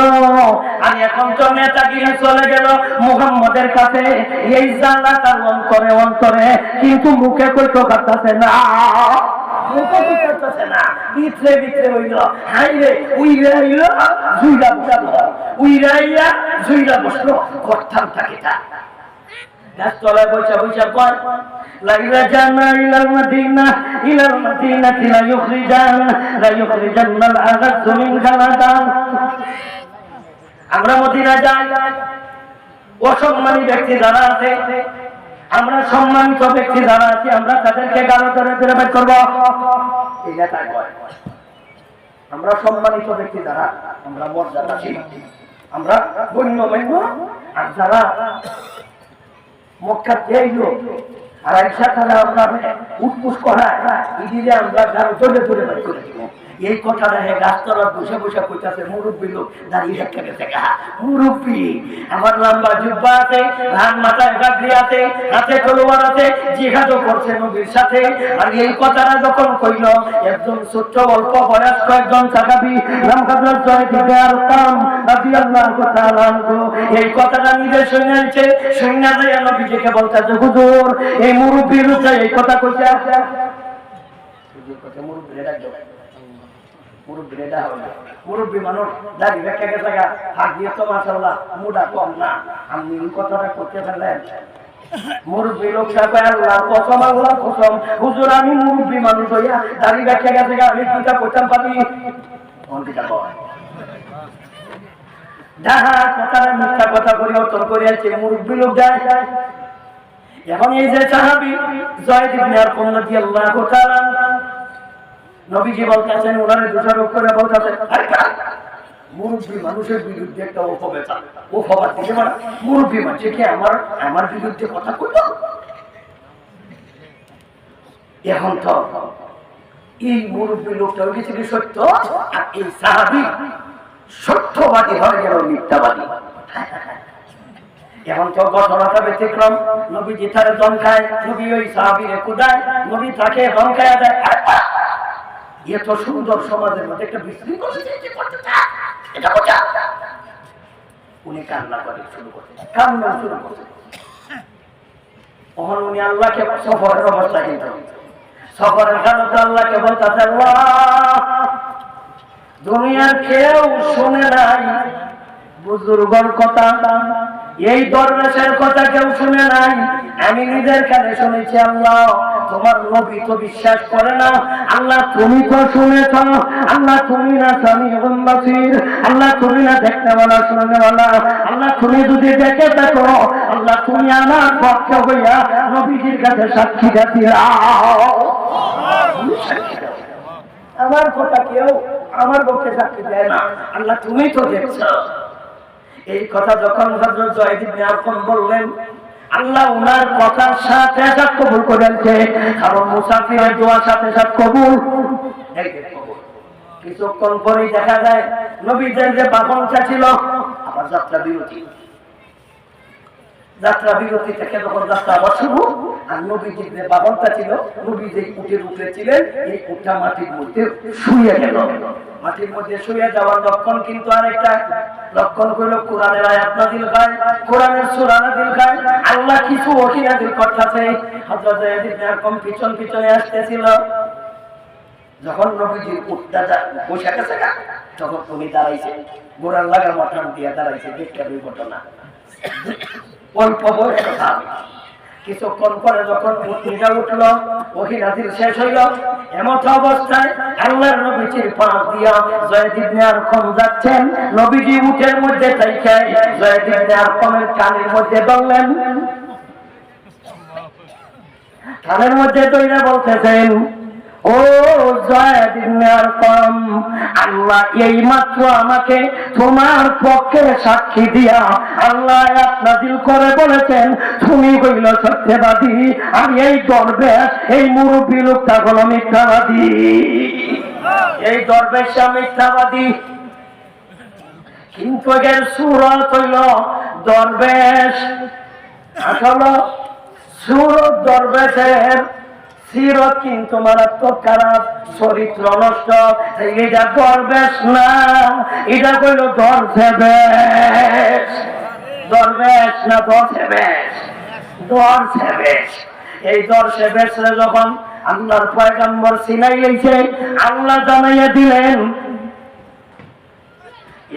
আমি এখন তো নেতাগিরি চলে গেল মুহাম্মদের কাছে। এই জানা তার অন্তরে অন্তরে, কিন্তু মুখে কইতো করতেছে না, মুখে করতেছে না, ভিতরে ভিতরে হইল হাইরে উইরা হইল জুইরা বসলো, উইরাইয়া জুইরা বসলো। করতাম তাকে তা গাছতলায় বসা বসা কয় লাইলা জানা ইলাল মাদিনা, ইলাল মাদিনাতি লা ইউখরিজান্নাল আযাজ্জু মিন খালাদান। আমরা মদিনা যাই, অসম্মানী ব্যক্তি যারা আছে, আমরা সম্মানিত ব্যক্তি যারা আছি, আমরা তাদেরকে গালো ধরে ধরে বের করবো। এই নেতা কয় আমরা সম্মানিত ব্যক্তি যারা, আমরা মর্যাদাশীল, আমরা গণ্যমান্য, আর যারা মক্কা এলো আর আইসা তারা আমরা উৎপুষ করায়, ইদিলে আমরা গালো ধরে ধরে বের করে দিব। এই কথাটা হে গাছতলা বসে বসে কইতাছে মুরব্বী লোক দাঁড়িয়ে রেখে গেছে গা মুরব্বী আমার লম্বা জুব্বা আছে ধান মাথায় গাগরি আছে হাতে তলোয়ার আছে জিহাদও করছে নবীর সাথে আর এই কথাটা যখন কইল একজন ছোট্ট অল্প বয়স্ক একজন সাহাবী নাম হযরত যায়েদ ইবনে আরকাম রাদিয়াল্লাহু তাআলা আনহু এই কথাটা নিজে শুনেছে শুনে যায় নবীজিকে বলতেছে হুজুর এই মুরব্বী লোক এই কথা কইছে হুজুর কথা মুরব্বী ডাকো মুরব্বী মানুষ দাঁড়িয়ে রেখে গেছে গা হাত দিয়ে তো মাশাআল্লাহ মুডা কম না আমি এই কথাটা করতে পারলেন মুরব্বী লোক সাহেব আল্লাহ কসম হুজুর আমি মুরব্বী মানুষ হইয়া দাঁড়িয়ে রেখে গেছে গা আমি চিন্তা করতাম পারি যাহা কথাটা মিথ্যা কথা পরিবর্তন করিয়াছে মুরব্বী লোক যায় এখন এই যে সাহাবী যায়েদ ইবনে আরকাম রাদিয়াল্লাহু তাআলা নবীজি বলতেছেন ওনারে দোষারোপ করে বলতেছেন মুরব্বী মানুষের বিরুদ্ধে একটা অপবেতা অপবাদ দিতে পারে মুরব্বী মানুষকে আমার বিরুদ্ধে কথা কইল এখন তো এই মুরব্বী লোকটা হয়ে গেছে কি সত্য আর এই সাহাবী সত্যবাদী হয়ে গেল মিথ্যাবাদী এখন তো ঘটনাটা ব্যতিক্রম নবীজি তারে দমকায় নবী ওই সাহাবীরে কুদায় নবী তাকে দমকায়া দেয় এত সুন্দর সমাজের মধ্যে একটা বিশৃঙ্খলা সৃষ্টি করতে চায় এটা কথা উনি কান্না করে শুরু করতে কান্না শুরু করতে তখন উনি আল্লাহকে সফরের অবস্থা কিন্তু সফরের কারণে আল্লাহকে বলতেছে আল্লাহ দুনিয়ার কেউ শুনে নাই বুজুর্গর কথা এই দরবেশের কথা কেউ শুনে নাই আমি নিজের কানে শুনেছি আল্লাহ তোমার নবী তো বিশ্বাস করে না আল্লাহ তুমি তো শুনেছ আল্লাহ তুমি না সামিউল বাসীর আল্লাহ তুমি না দেখনেওয়ালা শুননেওয়ালা আল্লাহ তুমি যদি দেখে থাকো আল্লাহ তুমি আমার পক্ষে হইয়া নবীজির কাছে সাক্ষী দাও আমার কথা কেউ আমার পক্ষে সাক্ষী দেয় না আল্লাহ তুমি তো দেখছো এই কথা যখন হযরত যায়েদ ইবনে আরকাম বললেন আল্লাহ ওনার কথার সাথে সাথে কবুল করেছে কারণ মুসাফিরের দোয়ার সাথে সাথে কবুল কিছুক্ষণ পরেই দেখা যায় নবীদের যে বাহনটা ছিল আবার যাত্রা বিরতি থেকে যখন যাত্রা আবার শুরু আর নবীজির যে বাহনটা ছিল নবী যে উটের উপরে ছিলেন এই উটটা মাটির মধ্যে শুয়ে গেল মাটির মধ্যে শুয়ে যাওয়ার লক্ষণ কিন্তু আরেকটা লক্ষণ হলো কোরআনের আয়াত নাযিল হয় কোরআনের সূরা নাযিল হয় আল্লাহ কিছু ওহী নাযিল করতেছে হযরত যায়েদ ইবনে আরকাম পিছনে আসতেছিল যখন নবীজির উটটা বসে গেছে তখন উনি দাঁড়াইছে গোড়ার লাগা মাথান দিয়ে দাঁড়াইছে দেখতে ওই ঘটনা অল্প বয়স কথা কিছুক্ষণ পরে যখন উটটা উঠলো ওহী নাযিল শেষ হইল এমত অবস্থায় আল্লাহর নবীজির পাশ দিয়া যায়েদ ইবনে আরকাম যাচ্ছেন নবীজি উটের মধ্যে থাইকা যায়েদ ইবনে আরকামের কানের মধ্যে বললেন কানের মধ্যে দইরা বলতেছেন ও যায়েদ ইবনে আরকাম আল্লাহ এইমাত্র আমাকে তোমার পক্ষে সাক্ষী দিয়া আল্লাহ আয়াত নাযিল করে বলেছেন তুমি হইল সত্যবাদী আর এই দরবেশ এই মুরব্বী লোকটা হলো মিথ্যাবাদী এই দরবেশটা মিথ্যাবাদী কিন্তু এর সূরত হইল দরবেশ আসলে সূরত দরবেশের সিরত কিন্তু মারাত্মক খারাপ চরিত্র নষ্ট এটা দরবেশ না এটা কইল দরবেশ না দরবেশ এই দরবেশ যখন আল্লাহর পয়গম্বর সিনাই লইছে আল্লাহ জানাইয়া দিলেন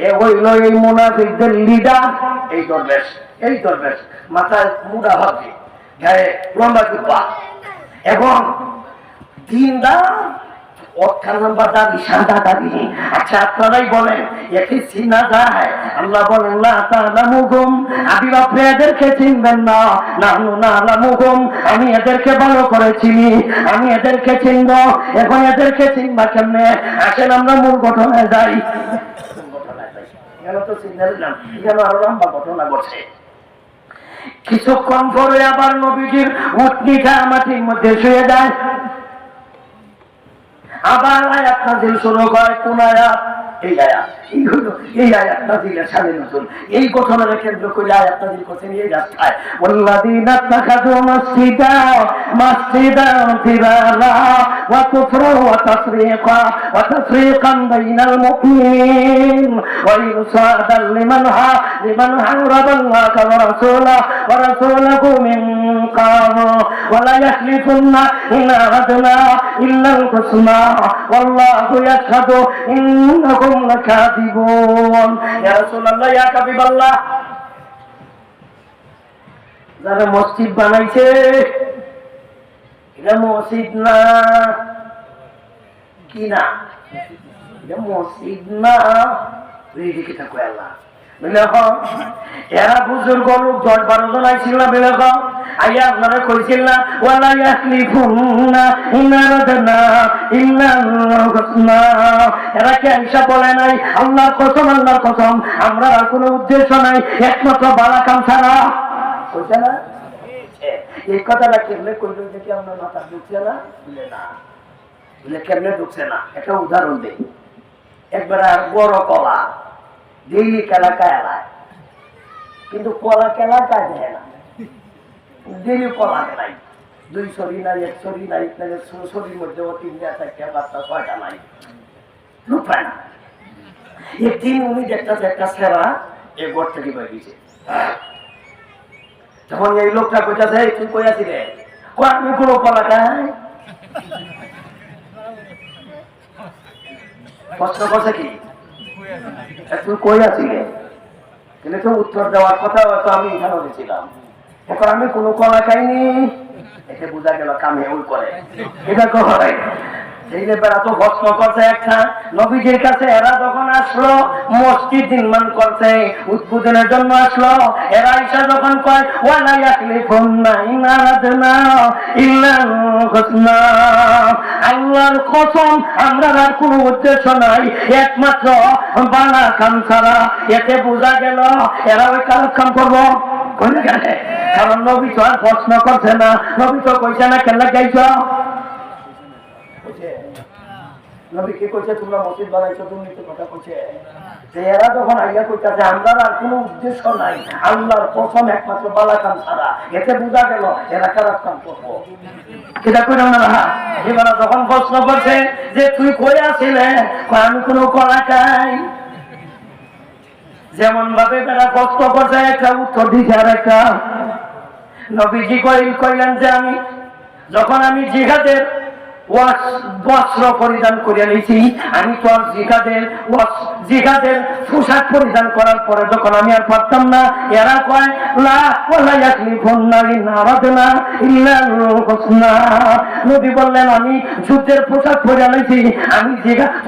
এ হইল এই মুনাফিকদের লিডার এই দরবেশ মাথায় মুড়া ভাবি গায়ে লম্বা জুব্বা এবং দিনদার অক্ষর নাম্বার দাবি সাদা দাবি আচ্ছা আপনারাই বলেন একে চিনা যায় আল্লাহ বলেন না তালামুহুম আমি আপনি এদেরকে চিনবেন না নানু না আলামুহুম আমি এদেরকে ভালো করে চিনি আমি এদেরকে চিনব এখন এদেরকে চিনবা কেমনে আসেন আমরা মূল ঘটনায় যাই তো চিনে দিলাম এখানে আরো লম্বা ঘটনা ঘটছে কিছুক্ষণ পরে আবার নবীজির উটনিটা মাটির মধ্যে শুয়ে যায় আবার আয়াত নাযিল শুরু হয়। কোন আয়াত? এই আয়াত। এই আয়াত নাযিলের শানে নজুল, এই ঘটনার কেন্দ্র করে আয়াত নাযিল করছেন এই রাস্তায়। ওয়াল্লাযীনা তাখাযু মাসজিদান ফিরারা ওয়া কুফরা ওয়া তাফরীকান বাইনাল মুমিনিন ওয়া ইরসাদান লিমান হারাবাল্লাহ ওয়া রাসূলাহু মিন কাবল ওয়া লা ইয়াহলিফুন্না ইন আরাদনা ইল্লাল হুসনা ওয়াল্লাহু ইয়াশহাদু ইন্নাহুম লাকাযিবুন। ইয়া রাসূলুল্লাহ, ইয়া হাবিবাল্লাহ, যারা মসজিদ বানাইছে এটা মসজিদ না, কি না? এটা মসজিদ না। এদিকে থাকো আল্লাহ এরা বুজুর্গ লোক 10-12 জন আইছিল না বেলা আইয়া আপনারা কইছিল না ওয়ালা ইয়াহলিফুন্না ইনারাদনা ইল্লাল্লাহু হুসনা। এরা কি আইসা বলে নাই আল্লাহর কসম, আল্লাহর কসম আমরা আর কোনো উদ্দেশ্য নাই একমাত্র ভালো কাম ছাড়া? কইছে না? এই কথাটা কেমনে কইলো যে কি আমরা মাথা ঢুকছে না? বলে না, বলে কেমনে ঢুকছে না? একটা উদাহরণ দেই। একবার বড় কলা ডেইলি কেলাকায় এলায়, কিন্তু কলা কেলাকায় দেয় না, ডেইলি কলা নাই, 2 শরী নাই, 1 শরী নাই, শরীর মধ্যে 3টা 4টা 5টা 6টা নাই, লোক পায় না। একদিন উনি দেখতেছে একটা সেরা এই ঘর থেকে বেরিয়েছে। তখন এই লোকটা কইতাছে তুই কই আছিস? আমি কোনো কলা খাই। প্রশ্ন করছে কি তুই কই আছিস? কিন্তু তো উত্তর দেওয়ার কথা হয়তো আমি এখানে গেছিলাম, এখন আমি কোনো কলা খাইনি। এতে বোঝা গেল কামে ওই করে এটা করে। সেই ব্যাপারে তো প্রশ্ন করছে একটা নবীজির কাছে। এরা যখন আসলো মসজিদ নির্মাণ করছে, উদ্বোধনের জন্য আসলো, এরা ঈশা যখন কয় ওয়ালা ইয়াহলিফুন্না ইনারাদনা ইল্লাল্লাহু হুসনা, আল্লাহর কসম আমরা আর কোনো উদ্দেশ্য নাই একমাত্র ভালো কাম ছাড়া। এতে বোঝা গেল এরা ওই খারাপ কাম করবো। কারণ নবী তো আর প্রশ্ন করছে না, নবী তো কইছে না কেন গাইছ। নবী কি কইছে তোমরা মসজিদ বানাইছো, তুমি তো কথা কইছে। এরা যখন আইয়া কইতাছে আমরা আর কোনো উদ্দেশ্য নাই আল্লাহর কসম একমাত্র ভালো কাম ছাড়া, এতে বোঝা গেল এরা খারাপ কাম করবো। সেটা কইলাম না। এবার যখন প্রশ্ন করছে যে তুই কই আছিলে, আমি কোনো কলা খাই, যেমন ভাবে তারা কষ্ট করছে একটা উত্তর দিছে আর একটা। নবীজি কইলেন যে আমি যখন আমি জিহাদের বস্ত্র পরিধান করে নিয়েছি, আমি তো আর জিহাদের পোশাক পরিধান করার পরে যখন আমি আর পারতাম না, এরা কয় লা ওয়ালা ইয়াহলিফুন্না ইনারাদনা ইল্লাল্লাহু হুসনা। নবী বললেন আমি যুদ্ধের পোশাক পরে নিয়েছি, আমি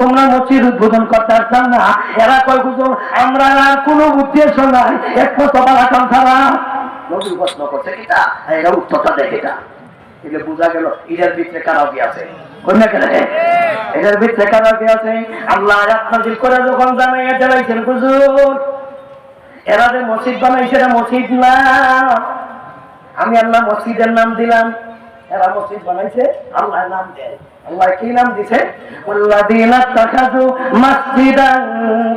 তোমরা মসজিদ উদ্বোধন করতে পারতাম না। এরা কয় হুজুর আমরা আর কোনো উদ্দেশ্য নাই একমাত্র ভালো কাম ছাড়া। নবী প্রশ্ন করছে কিটা, এরা উত্তরটা দেখে এটা বোঝা গেল এটার ভিতরে কারাবি আছে। এটার ভিতরে কারাবি আছে। আল্লাহ আয়াত নাযিল করে যখন জানাইয়া চালাইছেন হুজুর এরা যে মসজিদ বানাইছে এটা মসজিদ না, আমি আল্লাহ মসজিদের নাম দিলাম, এরা মসজিদ বানাইছে আল্লাহ নাম দেয়। আল্লাহ কি নাম দিছে? ওয়াল্লাযীনা তাখাযু মাসজিদান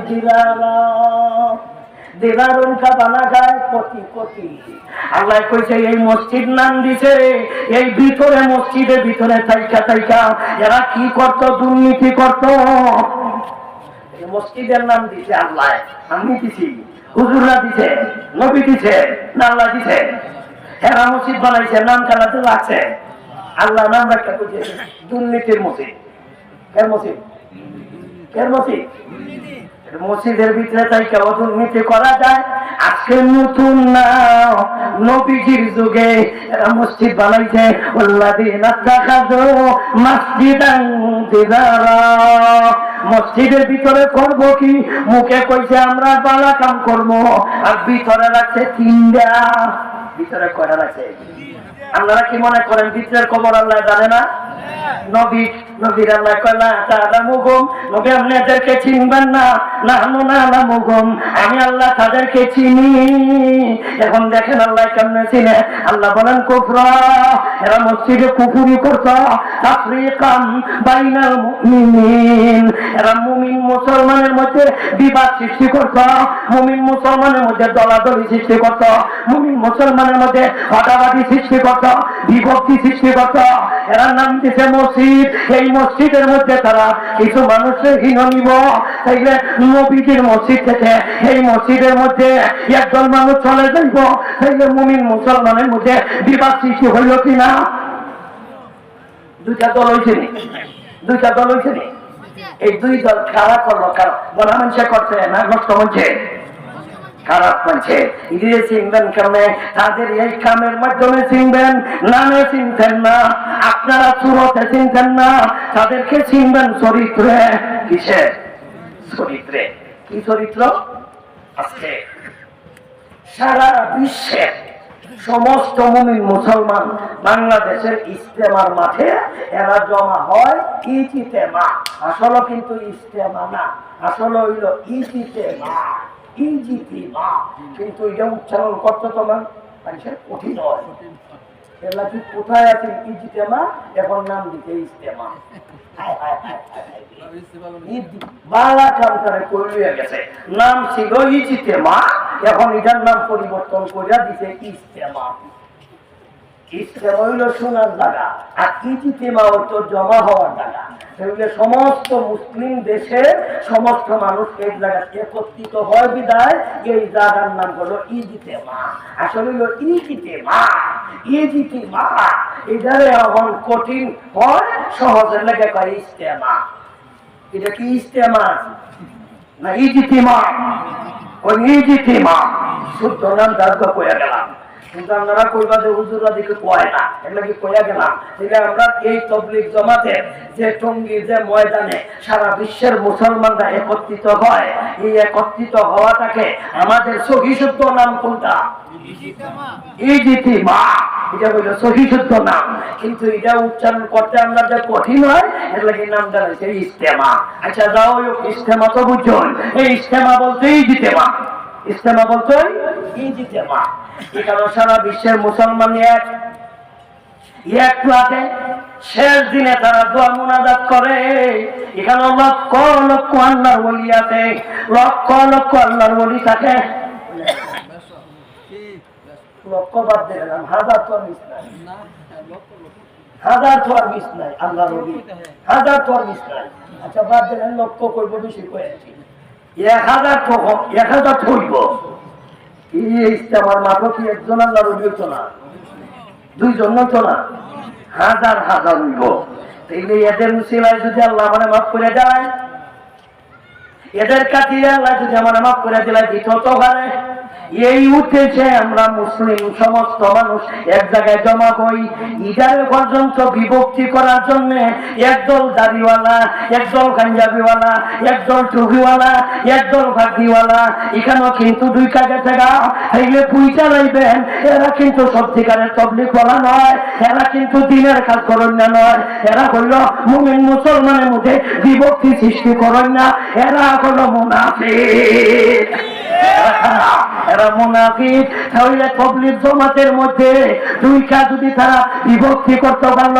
জিরারা, দেবারুনকা বানা যায় কোটি কোটি। আল্লাহ কইছে এই মসজিদ নাম দিছে, এই ভিতরে মসজিদের ভিতরে থাইকা এরা কি করত? দুর্নীতি করত। মসজিদের নাম দিছে আল্লাহ, আমি দিছি, হুজুররা দিছে, নবী দিছে না আল্লাহ দিছে? এরা মসজিদ বানাইছে, নাম চালাতে লাগছে, আল্লাহ নাম রাখা কইছে দুর্নীতির মসজিদ। কেন মসজিদ? কেন মসজিদ? মসজিদের ভিতরে তাই কেউ দুর্নীতি করা যায়? আজকে নতুন না, নবীজির যুগে এরা মসজিদ বানাইছে। ওয়াল্লাযীনা তাখাযু মাসজিদান জিরারা, মসজিদের ভিতরে করব কি? মুখে কইছে আমরা ভালো কাম করব, আর ভিতরে রাখছে 3টা। ভিতরে কয়টা রাখছে? আপনারা কি মনে করেন ভিতরের খবর আল্লাহ জানে না? নবীর আল্লাহ কয়লা তাআলামুহুম, নবী আপনাদেরকে চিনবেন না, নাহনু না'লামুহুম, আমি আল্লাহ তাদেরকে চিনি। এখন দেখেন আল্লাহ কেমনে চিনে। আল্লাহ বলেন কুফরা এরা মসজিদে কুফরি করত তাফরিকান বাইনাল মুমিনিন, এরা মুমিন মুসলমানের মধ্যে বিবাদ সৃষ্টি করত, মুমিন মুসলমানের মধ্যে দলাদলি সৃষ্টি করত, মুমিন মুসলমানের মধ্যে হটাবাদি সৃষ্টি করত, বিভক্তি সৃষ্টি করত। এরা নাম দিছে মসজিদ। এই মসজিদের মধ্যে তারা কিছু মানুষের হীন নিব, তাইলে নবীজির মসজিদ থেকে এই মসজিদের মধ্যে একদল মানুষ চলে যাইব, তাইলে মুমিন মুসলমানের মধ্যে বিবাদ সৃষ্টি হইল কিনা? দুইটা দল হয়েছে, দুইটা দল হয়েছে। এই দুই দল খারাপ করলো, কারণ বলা মানুষে করছে না নষ্ট হচ্ছে, খারাপ মানছে। ইদিকে চিনবেন কেমনে? তাদের এই কামের মাধ্যমে চিনবেন, নামে চিনতেন না, আপনারা সুরতে চিনতেন না, তাদেরকে চিনবেন চরিত্রে। কিসে? চরিত্রে। কি চরিত্র? আজকে সারা বিশ্বের সমস্ত মুমিন মুসলমান বাংলাদেশের ইজতেমার মাঠে এরা জমা হয় ইজতেমা। আসলে কিন্তু ইজতেমা না, আসলে হইল ইজতেমা, ইজতেমা। কিন্তু এটা উচ্চারণ করতে তোমার মানুষের কঠিন হয়। এলা কি কোথায় আছে ইজতেমা, এখন নাম দিতে ইজতেমা। বাংলা কাম করে করিয়া গেছে, নাম ছিল ইজতেমা, এখন এটার নাম পরিবর্তন করিয়া দিছে ইজতেমা। ইজতেমা হইল শোনার জায়গা, আর ইজতেমা হইল জমা হওয়ার জায়গা। সেগুলো সমস্ত মুসলিম দেশের সমস্ত মানুষ এই জায়গায় একত্রিত হয় বিদায় এই জায়গার নাম হলো ইজতেমা। আসলে হইল ইজতেমা, ইজতেমা। এটারে এখন কঠিন হয়, সহজের লেগে কয় ইজতেমা। এটা কি ইজতেমা না ইজতেমা? ওই ইজতেমা শুদ্ধ নাম দার্ঘ কইয়া গেলাম, কিন্তু আপনারা কইবা যে হুজুরা দিকে কয় না, এগুলা কি কইয়া গেলাম। তাহলে আমরা এই তবলিগ জমাতে যে টঙ্গী যে ময়দানে সারা বিশ্বের মুসলমানরা একত্রিত হয়, এই একত্রিত হওয়াটাকে আমাদের সহি শুদ্ধ নাম কোনটা? ইজতেমা। এটা হইল সহি শুদ্ধ নাম, কিন্তু এটা উচ্চারণ করতে আমরা যে কঠিন হয়, এগুলা কি নাম দাঁড়াইছে ইজতেমা। আচ্ছা যাও, ইজতেমা তো বুঝুন, এই ইজতেমা বলতে ইজতেমা, ইজতেমা বলতে ইজতেমা। এখানে সারা বিশ্বের মুসলমান এক রাতে শেষ দিনে তারা দোয়া মুনাজাত করে। এখানে লক্ষ লক্ষ আল্লাহর ওলি আছে, লক্ষ লক্ষ আল্লাহর ওলি থাকে। লক্ষ বাদ দিলাম, হাজার তো মিস নাই, হাজার তো আর মিস নাই, আল্লাহর ওলি হাজার তো আর মিস নাই। আচ্ছা বাদ দিলেন, লক্ষ করবো বেশি করেছি, 1000 তো 1000 হইব। ইজতেমার মাঠও কি একজন আল্লাহর ওলি হইতো না, দুইজন হইতো না, হাজার হাজার হইব। তাইলে এদের মুসিলায় যদি আল্লাহ মানে মাফ করে দেয়, এদের কাছে আল্লাহ যদি আমার মাফ করে দিলে দিত তো পারে। এই উঠেছে আমরা মুসলিম সমস্ত মানুষ এক জায়গায় জমা হই, ইজারে পর্যন্ত বিভক্তি করার জন্য একদল দাড়িওয়ালা, একদল পাঞ্জাবিওয়ালা, একদল টুপিওয়ালা, একদল ভাগিওয়ালা। এখানেও কিন্তু দুই কাজে থাকা হইলে পুইটা লাইবেন, এরা কিন্তু সত্যিকারের তবলিগ করা নয়, এরা কিন্তু দিনের কাজ করেন না নয়, এরা হইল মুমিন মুসলমানের মধ্যে বিভক্তি সৃষ্টি করেন না, এরা হলো মুনাফিক। এরা মুনাফিক। তাহলে তবলিগ জমাতের মধ্যে দুইটা যদি তারা বিভক্তি করতে পারল,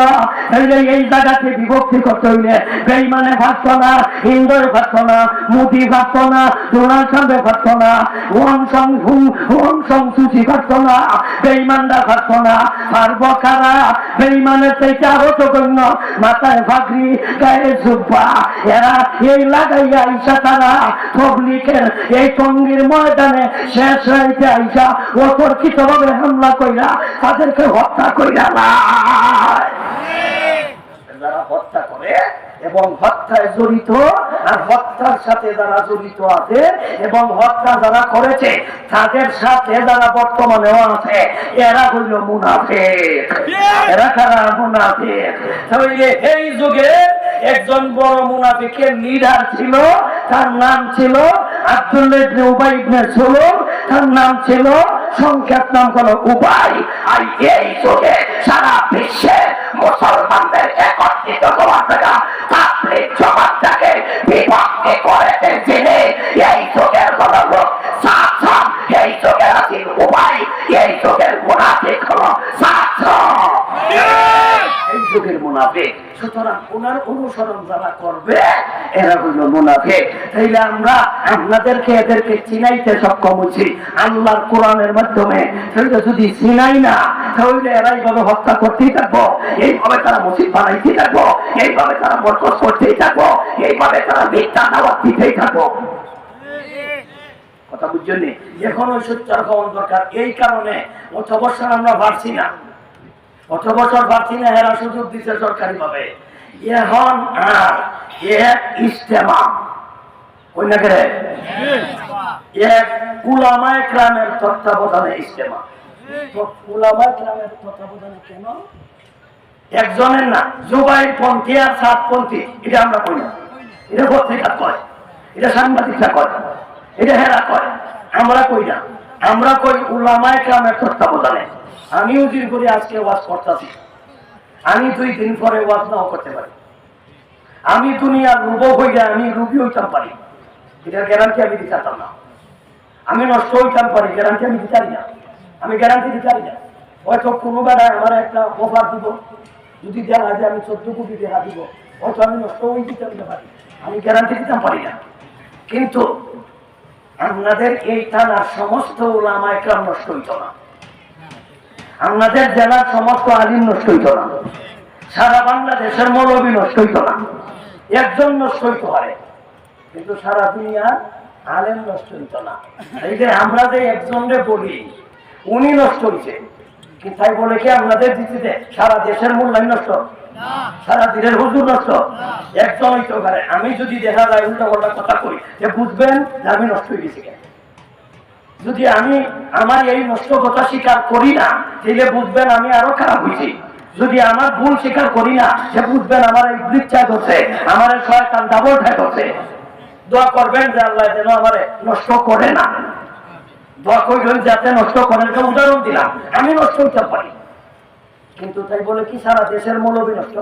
তাহলে এই জায়গাতে বিভক্তি করতে হইলে বেঈমানে ভাবতো না, হিন্দুর ভাবতো না, মোদি ভাবতো না, ডোনাল্ড ট্রাম্পে ভাবতো না, ওয়াং সং সুচি ভাবতো না, বেঈমানরা ভাবতো না। পারব কারা? বেঈমানের চাইতে আরো জঘন্য, মাথায় পাগড়ি, গায়ে জুব্বা, এরা এই লাগাইয়া আইসা তারা তবলিগের এই টঙ্গীর ময়দানে শেষ রাইতে আইসা অতর্কিত ভাবে হামলা কইরা তাদেরকে হত্যা কইরা যারা হত্যা করে এবং হত্যায় জড়িত, আর হত্যার সাথে যারা জড়িত আছে এবং হত্যা যারা করেছে তাদের সাথে যারা বর্তমানেও আছে, এরা হইল মুনাফিক। এরা কারা? মুনাফিক। তাহলে এই যুগে একজন বড় মুনাফিকের লিডার ছিল, তার নাম ছিল আব্দুল্লাহ ইবনে উবাই ইবনে সালুল, তার নাম ছিল, সংক্ষেপ নাম হলো উবাই। আর এই যুগে সারা বিশ্বে মুসলমানদের একত্রিত হওয়ার জায়গা তাবলীগ জামাতটাকে বিভক্তি করেছে যিনি, এই যুগের হলো লোক সাতজন, এই যুগের আছে উবাই, এই যুগের মুনাফিক হলো সাতজন। মুনাফিক। সুতরাং ওনার অনুসরণ যারা করবে এরা হইল মুনাফিক। তাইলে আমরা আপনাদেরকে এদেরকে চিনাইতে সক্ষম হচ্ছি আল্লাহর কোরআনের মাধ্যমে। তাহলে যদি চিনাই না তাহলে এরা এইভাবে হত্যা করতেই থাকবো, এইভাবে তারা মসজিদ বানাইতেই থাকবো, এইভাবে তারা বরকত করতেই থাকবো, এইভাবে তারা ভিক্ষা দাওয়াত দিতেই থাকবো। কথা বুঝছেন? এখন ওই সোচ্চার হওয়ার দরকার। এই কারণে 8 বছর আমরা পারছি না, 8 বছর পারছি না, এরা সুযোগ দিচ্ছে সরকারি ভাবে। এখন আর এক ইজতেমা কই না করে, এক উলামায়ে কেরামের তত্ত্বাবধানে ইজতেমা। তো উলামায়ে কেরামের তত্ত্বাবধানে কেন? একজনের না, জুবাইর পন্থী আর সাতপন্থী, এটা আমরা কই না, এটা পত্রিকা কয়, এটা সাংবাদিকরা কয়, এটা হেরা কয়, আমরা কই না। আমরা কই উলামায়ে কেরামের তত্ত্বাবধানে। আমিও দিন করে আজকে ওয়াজ করতেছি, আমি 2 দিন পরে ওয়াজ নাও করতে পারি। আমি দুনিয়ার রোগ হইলে আমি রোগী হইতাম পারি, এটার গ্যারান্টি আমি দিতে পারতাম না। আমি নষ্ট হইতাম পারি, গ্যারান্টি আমি দিতে পারি না। আমি গ্যারান্টি দিতে পারি না। হয়তো কোনো বেড়ায় আমার একটা অফার দিব, যদি দেখা যায় আমি 14 কোটি টাকা দিব, হয়তো আমি নষ্ট হয়ে দিতে পারি, আমি গ্যারান্টি দিতাম পারি না। কিন্তু আপনাদের এই থানার সমস্ত উলামায়ে কেরাম নষ্ট হইত না, আপনাদের জেলার সমস্ত আলিম নষ্ট হইত না, সারা বাংলাদেশের মৌলবী নষ্ট হইত না। একজন নষ্ট হইতে পারে, কিন্তু সারা দুনিয়ার আলেম নষ্ট হইত না। এই যে আমরা যে একজনরে বলি উনি নষ্ট হইছে, কি তাই বলে কি আপনাদের দিতে সারা দেশের মূল্যায়ন নষ্ট, সারা দিনের হুজুর নষ্ট? একজন হইতে পারে। আমি যদি দেখা যায় উল্টা পাল্টা কথা কই, যে বুঝবেন যে আমি নষ্ট হয়ে গেছি। যদি আমি আমার এই নষ্ট কথা স্বীকার করি না, তাহলে বুঝবেন আমি আরো খারাপ হয়েছি। যদি আমার ভুল স্বীকার করি না, সে বুঝবেন আমার এই বৃচ্ছা করছে, আমার শয়তান ডাবল ঠাই করছে। দোয়া করবেন যে আল্লাহ যেন আমার নষ্ট করে না, দোয়া করবেন যাতে নষ্ট করেন। উদাহরণ দিলাম, আমি নষ্ট হইতে পারি, কিন্তু তাই বলে কি সারা দেশের মৌলবী নষ্ট?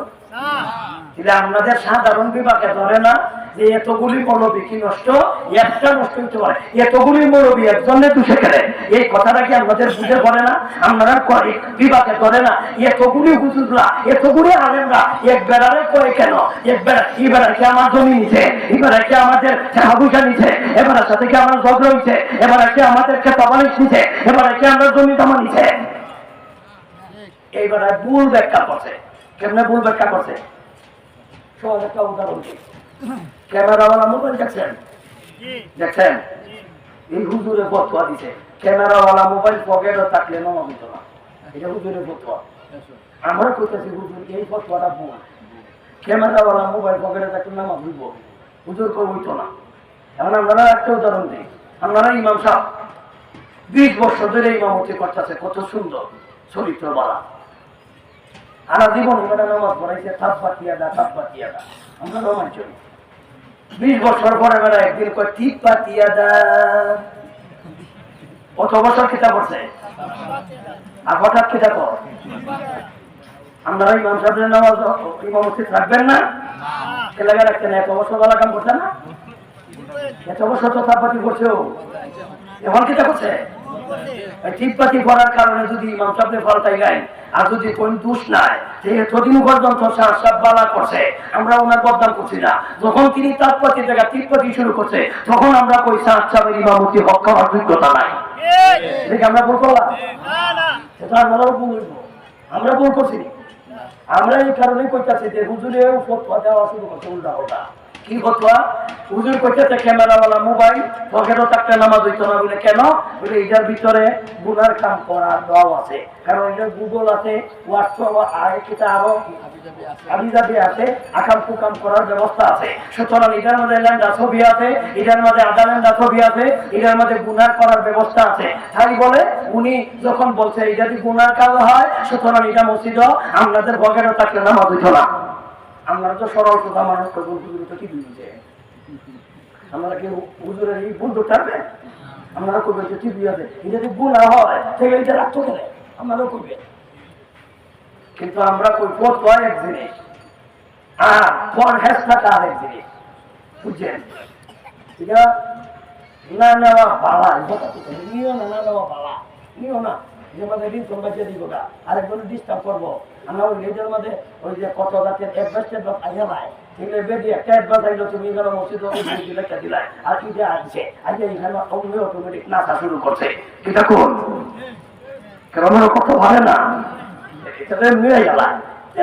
তাহলে আপনাদের সাধারণ বিভাগে ধরে না যে এতগুলি মৌলবী কি নষ্ট, একটা নষ্ট হইতে পারে, এতগুলি মৌলবী একজনে দুষে খেলে। এই কথাটা কি আপনাদের বুঝে পড়ে না? আপনারা বিভাগে ধরে না এতগুলি হুজুররা, এতগুলি আলেমরা এক বেড়ারে করে কেন? এক বেড়া এই বেড়া কি আমার জমি নিছে, এই বেড়া কি আমাদের টাকা পয়সা নিছে, এবার সাথে কি আমার ঝগড়া হইছে, এবার কি আমাদেরকে তবালিশ নিছে, এবার কি আমরা জমি জমা নিছে। এইবার ভুল ব্যাখ্যা করছে। কেমনে ভুল ব্যাখ্যা করছে? সহজ একটা উদাহরণ দিই। ক্যামেরাওয়ালা মোবাইল দেখছেন, দেখছেন এই হুজুরে ফতোয়া দিছে, ক্যামেরাওয়ালা মোবাইল পকেটে থাকলে নামাজ হইতো না। এটা হুজুরের ফতোয়া। আমরা কইতেছি হুজুর এই ফতোয়াটা ভুল, ক্যামেরাওয়ালা মোবাইল পকেটে থাকলে নামাজ হইব, হুজুর কই হইতো না। এখন আপনারা একটা উদাহরণ দিই। আপনারা ইমাম সাহেব 20 বছর ধরে ইমামতি করতেছে, কত সুন্দর চরিত্র বাড়া, সারা জীবন নামাজ পড়াইছে, থাপ্পাতিয়াদা থাপ্পাতিয়াদা, আমরা রোমান চলি। 20 বছর পরে বেড়া একদিন কয় টিপ্পাতিয়াদা। কত বছর কিতাব পড়ছে, আর হঠাৎ কিতাব আপনারা ইমাম সাহেবের নামাজ ইমামতি রাখবেন না? এলাকা রাখতেন, এত বছর বেলা কাম করছে না, এত বছর তো থাপ্পাতি করছে, এখন কিতাব করছে। টিপ্পাতি করার কারণে যদি ইমাম সাহেবের ফলটাই গাই, আর যদি কোন দোষ নাই, এতদিন পর্যন্ত সব বালা করছে, আমরা ওনার বদনাম করছি না। যখন তিনি তাৎপাতি জায়গা টিপ্পাতি শুরু করছে, তখন আমরা কই সাহেবের ইমামতি হক হওয়ার যোগ্যতা নাই। দেখে আমরা ভুল করলাম, সেটা আমরাও ভুল হইব, আমরা ভুল করছি। আমরা এই কারণেই কইতাছি যে হুজুরেও ফতোয়া দেওয়া শুরু করছে উল্টা পাল্টা। কি ফতোয়া? হুজুর কইতেছে ক্যামেরাওয়ালা মোবাইল পকেটও থাকতে নামাজ হইতো না। বলে কেন? বলে এটার ভিতরে গুনার কাম করার দোয়াও আছে, কারণ এটা গুগল আছে, হোয়াটসঅ্যাপ আছে, আরো আবিজাবি আছে, আকাম কুকাম করার ব্যবস্থা আছে। সুতরাং এটার মধ্যে ল্যান্ডা ছবি আছে, এটার মধ্যে আধা ল্যান্ডা ছবি আছে, এটার মধ্যে গুনার করার ব্যবস্থা আছে। তাই বলে উনি যখন বলছে এটা যদি গুনার কাজ হয়, সুতরাং এটা মসজিদ আপনাদের পকেটও থাকলে নামাজ হইতো না। আপনারা তো সরল সোজা মানুষ, কি বুঝছে? আপনারা কি হুজুরের এই ভুল ধরতে পারবেন? আপনারা করবেন যে টিভি আছে, এটা যদি গুণা হয় তাহলে এটা রাখতে গেলে আপনারাও করবেন। কিন্তু আমরা কই ফতোয়া এক জিনিস, আর পরহেজ থাকা আরেক জিনিস, বুঝছেন? এটা না নেওয়া বালা, নিও না, না নেওয়া বালা, নিও না। যে মানে দিন তোমরা যে দিব না আরেকজনের ডিস্টার্ব করবো আমরা ওই লেজের মধ্যে ওই যে কত জাতের অ্যাডভান্স আইয়া নাই এগুলো বেদি একটা অ্যাডভান্স আইলো তুমি এখানে মসজিদ লেখা দিলাই আর কি যে আসছে আজকে এখানে অমনি অটোমেটিক নাচা শুরু করছে এটা কোন কারণ কত ভালো না এটা নিয়ে গেলা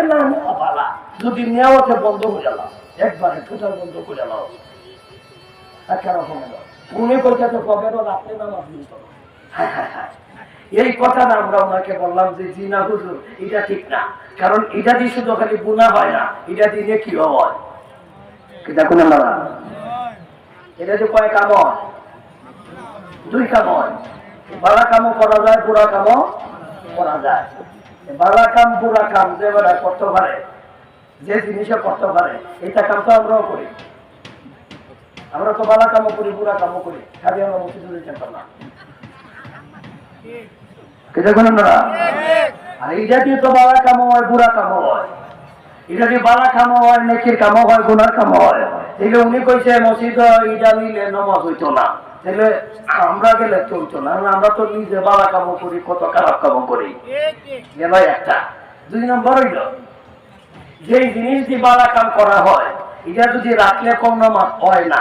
না নেওয়া পালা যদি নেওয়াতে বন্ধ করে গেলাম একবারে টোটাল বন্ধ করে গেলাম উনি কলকাতা কবেরও রাখলে নামাজ নিত এই কথাটা আমরা ওনাকে বললাম যে জি না হুজুর এটা ঠিক না কারণ এটা দিয়ে শুধু খালি গুনাহ হয় না এটা দিয়ে কি হয় এটা কোন না এটা যে কয় কাম হয় দুই কাম হয় ভালো কামও করা যায় বুড়া কামও করা যায় ভালো কাম বুড়া কাম যে বেলা করতে পারে যে জিনিসে করতে পারে এটা কাম তো আমরাও করি আমরা তো ভালো কামও করি বুড়া কামও করি খালি আমরা মসজিদে যেতাম না আর এটা দিয়ে তো ভালো কামও হয় বুড়া কামও হয় এটা দিয়ে ভালো কামও হয় নেকির কামও হয় গুনার কামও হয় তাহলে উনি কইছে মসজিদ এটা নিলে নামাজ হইতো না তাহলে আমরা গেলে চলতো না আমরা তো নিজে ভালো কামও করি কত খারাপ কামও করি গেল একটা দুই নম্বর হইল যে জিনিস দিয়ে ভালো কাম করা হয় এটা যদি রাখলে কম নামাজ হয় না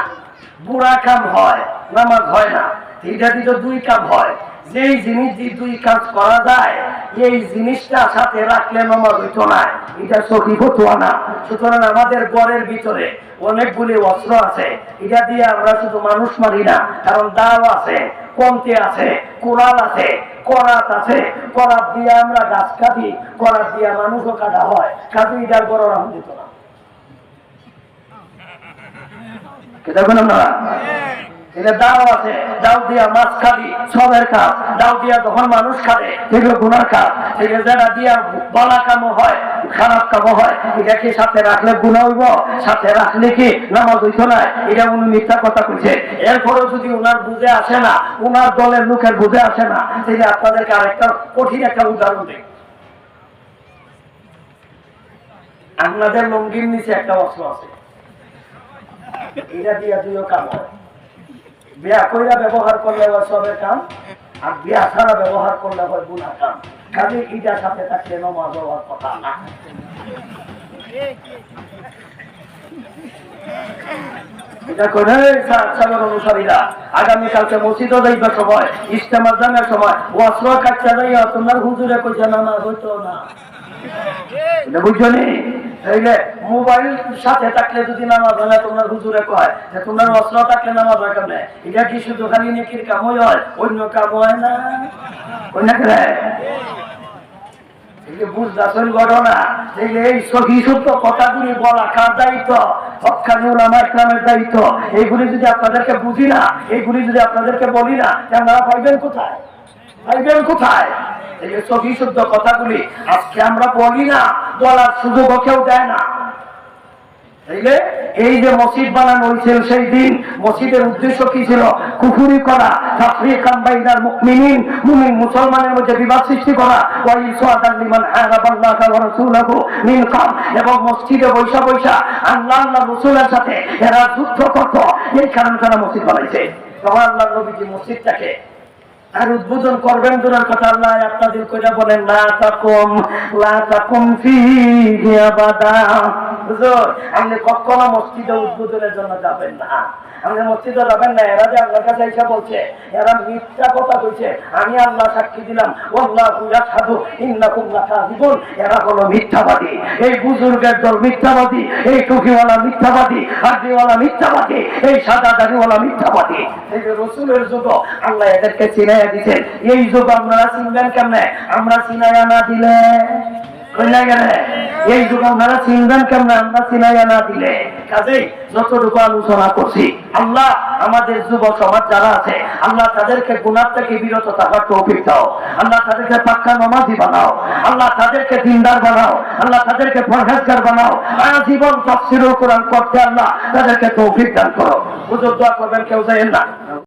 বুড়া কাম হয় নামাজ হয় না এটা দিয়ে তো দুই কাম হয় যেই জিনিস দিয়ে দুই কাজ করা যায় এই জিনিসটা সাথে রাখলে নামাজ হইতো না এটা সহি হতো না সুতরাং আমাদের ঘরের ভিতরে অনেকগুলি অস্ত্র আছে এটা দিয়ে আমরা শুধু মানুষ মারি না কারণ দাও আছে কমতে আছে কোরাল আছে করাত আছে করাত দিয়ে আমরা গাছ কাটি করাত দিয়ে মানুষও কাটা হয় কাজে এটার বড় রাম দিত না দেখুন আপনারা এটা দাও আছে দাও দিয়া মাছ খাবি সবের কাজ দাও দিয়া যখন মানুষ খাবে সেগুলো গুনার কাজ সেগুলো যারা দিয়া বলা কামও হয় খারাপ কামও হয় এটা কি সাথে রাখলে গুনাহ হইব সাথে রাখলে কি নামাজ হইতো না এটা উনি মিথ্যা কথা কইছে এরপরেও যদি উনার বুঝে আসে না উনার দলের লোকের বুঝে আসে না তাহলে আপনাদেরকে আরেকটা কঠিন একটা উদাহরণ দিই আপনাদের লঙ্গির নিচে একটা অস্ত্র আছে এটা দিয়া দুইও কাম হয় বিয়া কইরা ব্যবহার করলে হয় সবের কাম আর বিয়া ছাড়া ব্যবহার করলে হয় গুনাহ কাম খালি ইটার সাথে থাকলে নামাজ হওয়ার কথা না এটা করে সাধারণ অনুসারীরা আগামীকালকে মসজিদও যাইবার সময় ইজতেমা জানার সময় ওয়াসর কাটতে যাইয়া তোমার হুজুরে কইছে নামাজ হইতো না এটা বুঝছো নি তাইলে মোবাইল সাথে থাকলে যদি নামাজ হয় না তোমার হুজুরে কয় যে তোমার অস্ত্র থাকলে নামাজ হয় কেমনে এটা কি শুধু খালি নেকির কামই হয় অন্য কাম হয় না অন্য বুঝতেছেন ঘটনা এই সহি সত্য কথাগুলি বলা কার দায়িত্ব হক্কানি উলামা ইসলামের দায়িত্ব এইগুলি যদি আপনাদেরকে বুঝি না এইগুলি যদি আপনাদেরকে বলি না আপনারা পাইবেন কোথায় এই সহি শুদ্ধ কথাগুলি আজকে আমরা বলি না বলার সুযোগও কেউ দেয় না এই যে মসজিদ বানানো হয়েছিল সেই দিন মসজিদের উদ্দেশ্য কি ছিল কুফরি করা তাফরিকান বাইনাল মুমিনিন মুমিন মুসলমানের মধ্যে বিবাদ সৃষ্টি করা ওয়া ইসওয়াদান লিমান হারাবাল্লাহা ওয়া রাসূলুহু মিন কাম এবং মসজিদে বৈশা আল্লাহ রাসূলের সাথে এরা যুদ্ধ করত এই কারণে তারা মসজিদ বানাইছে তখন আল্লাহ নবীজি মসজিদটাকে আর উদ্বোধন করবেন দূরের কথা আল্লাহ আপনাদের কইরা বলেন লা তাকুম ফিহি আবাদা হুজুর আপনি কখনো মসজিদে উদ্বোধনের জন্য যাবেন না আপনি মসজিদে যাবেন না এরা যে আল্লাহর কাছে এসে বলছে এরা মিথ্যা কথা কইছে আমি আল্লাহ সাক্ষী দিলাম ওয়াল্লাহু ইয়াশহাদু ইন্নাকুম লাকাযিবুন এরা হলো মিথ্যাবাদী এই বুজুর্গের দল মিথ্যাবাদী এই টুপিওয়ালা মিথ্যাবাদী হাদিওয়ালা মিথ্যাবাদী এই সাদা দাড়িওয়ালা মিথ্যাবাদী এই যে রাসূলের যুগ আল্লাহ এদেরকে চিনাইয়া দিয়েছেন এই যুগ আপনারা চিনবেন কেমনে আমরা চিনাইয়া না দিলে এই যুগ আপনারা চিনবেন কেমনে আমরা চিনাইয়া না দিলে কাজেই যতটুকু আলোচনা করছি আল্লাহ আমাদের যুব সমাজ যারা আছে আল্লাহ তাদেরকে গুনাহ থেকে বিরত থাকার তৌফিক দাও আল্লাহ তাদেরকে পাক্কা নামাজি বানাও আল্লাহ তাদেরকে দিনদার বানাও আল্লাহ তাদেরকে পরহেজগার বানাও আজীবন তাফসীরুল কোরআন করতে আল্লাহ তাদেরকে তৌফিক দান করো হুজুর দোয়া করবেন কেউ যাবেন না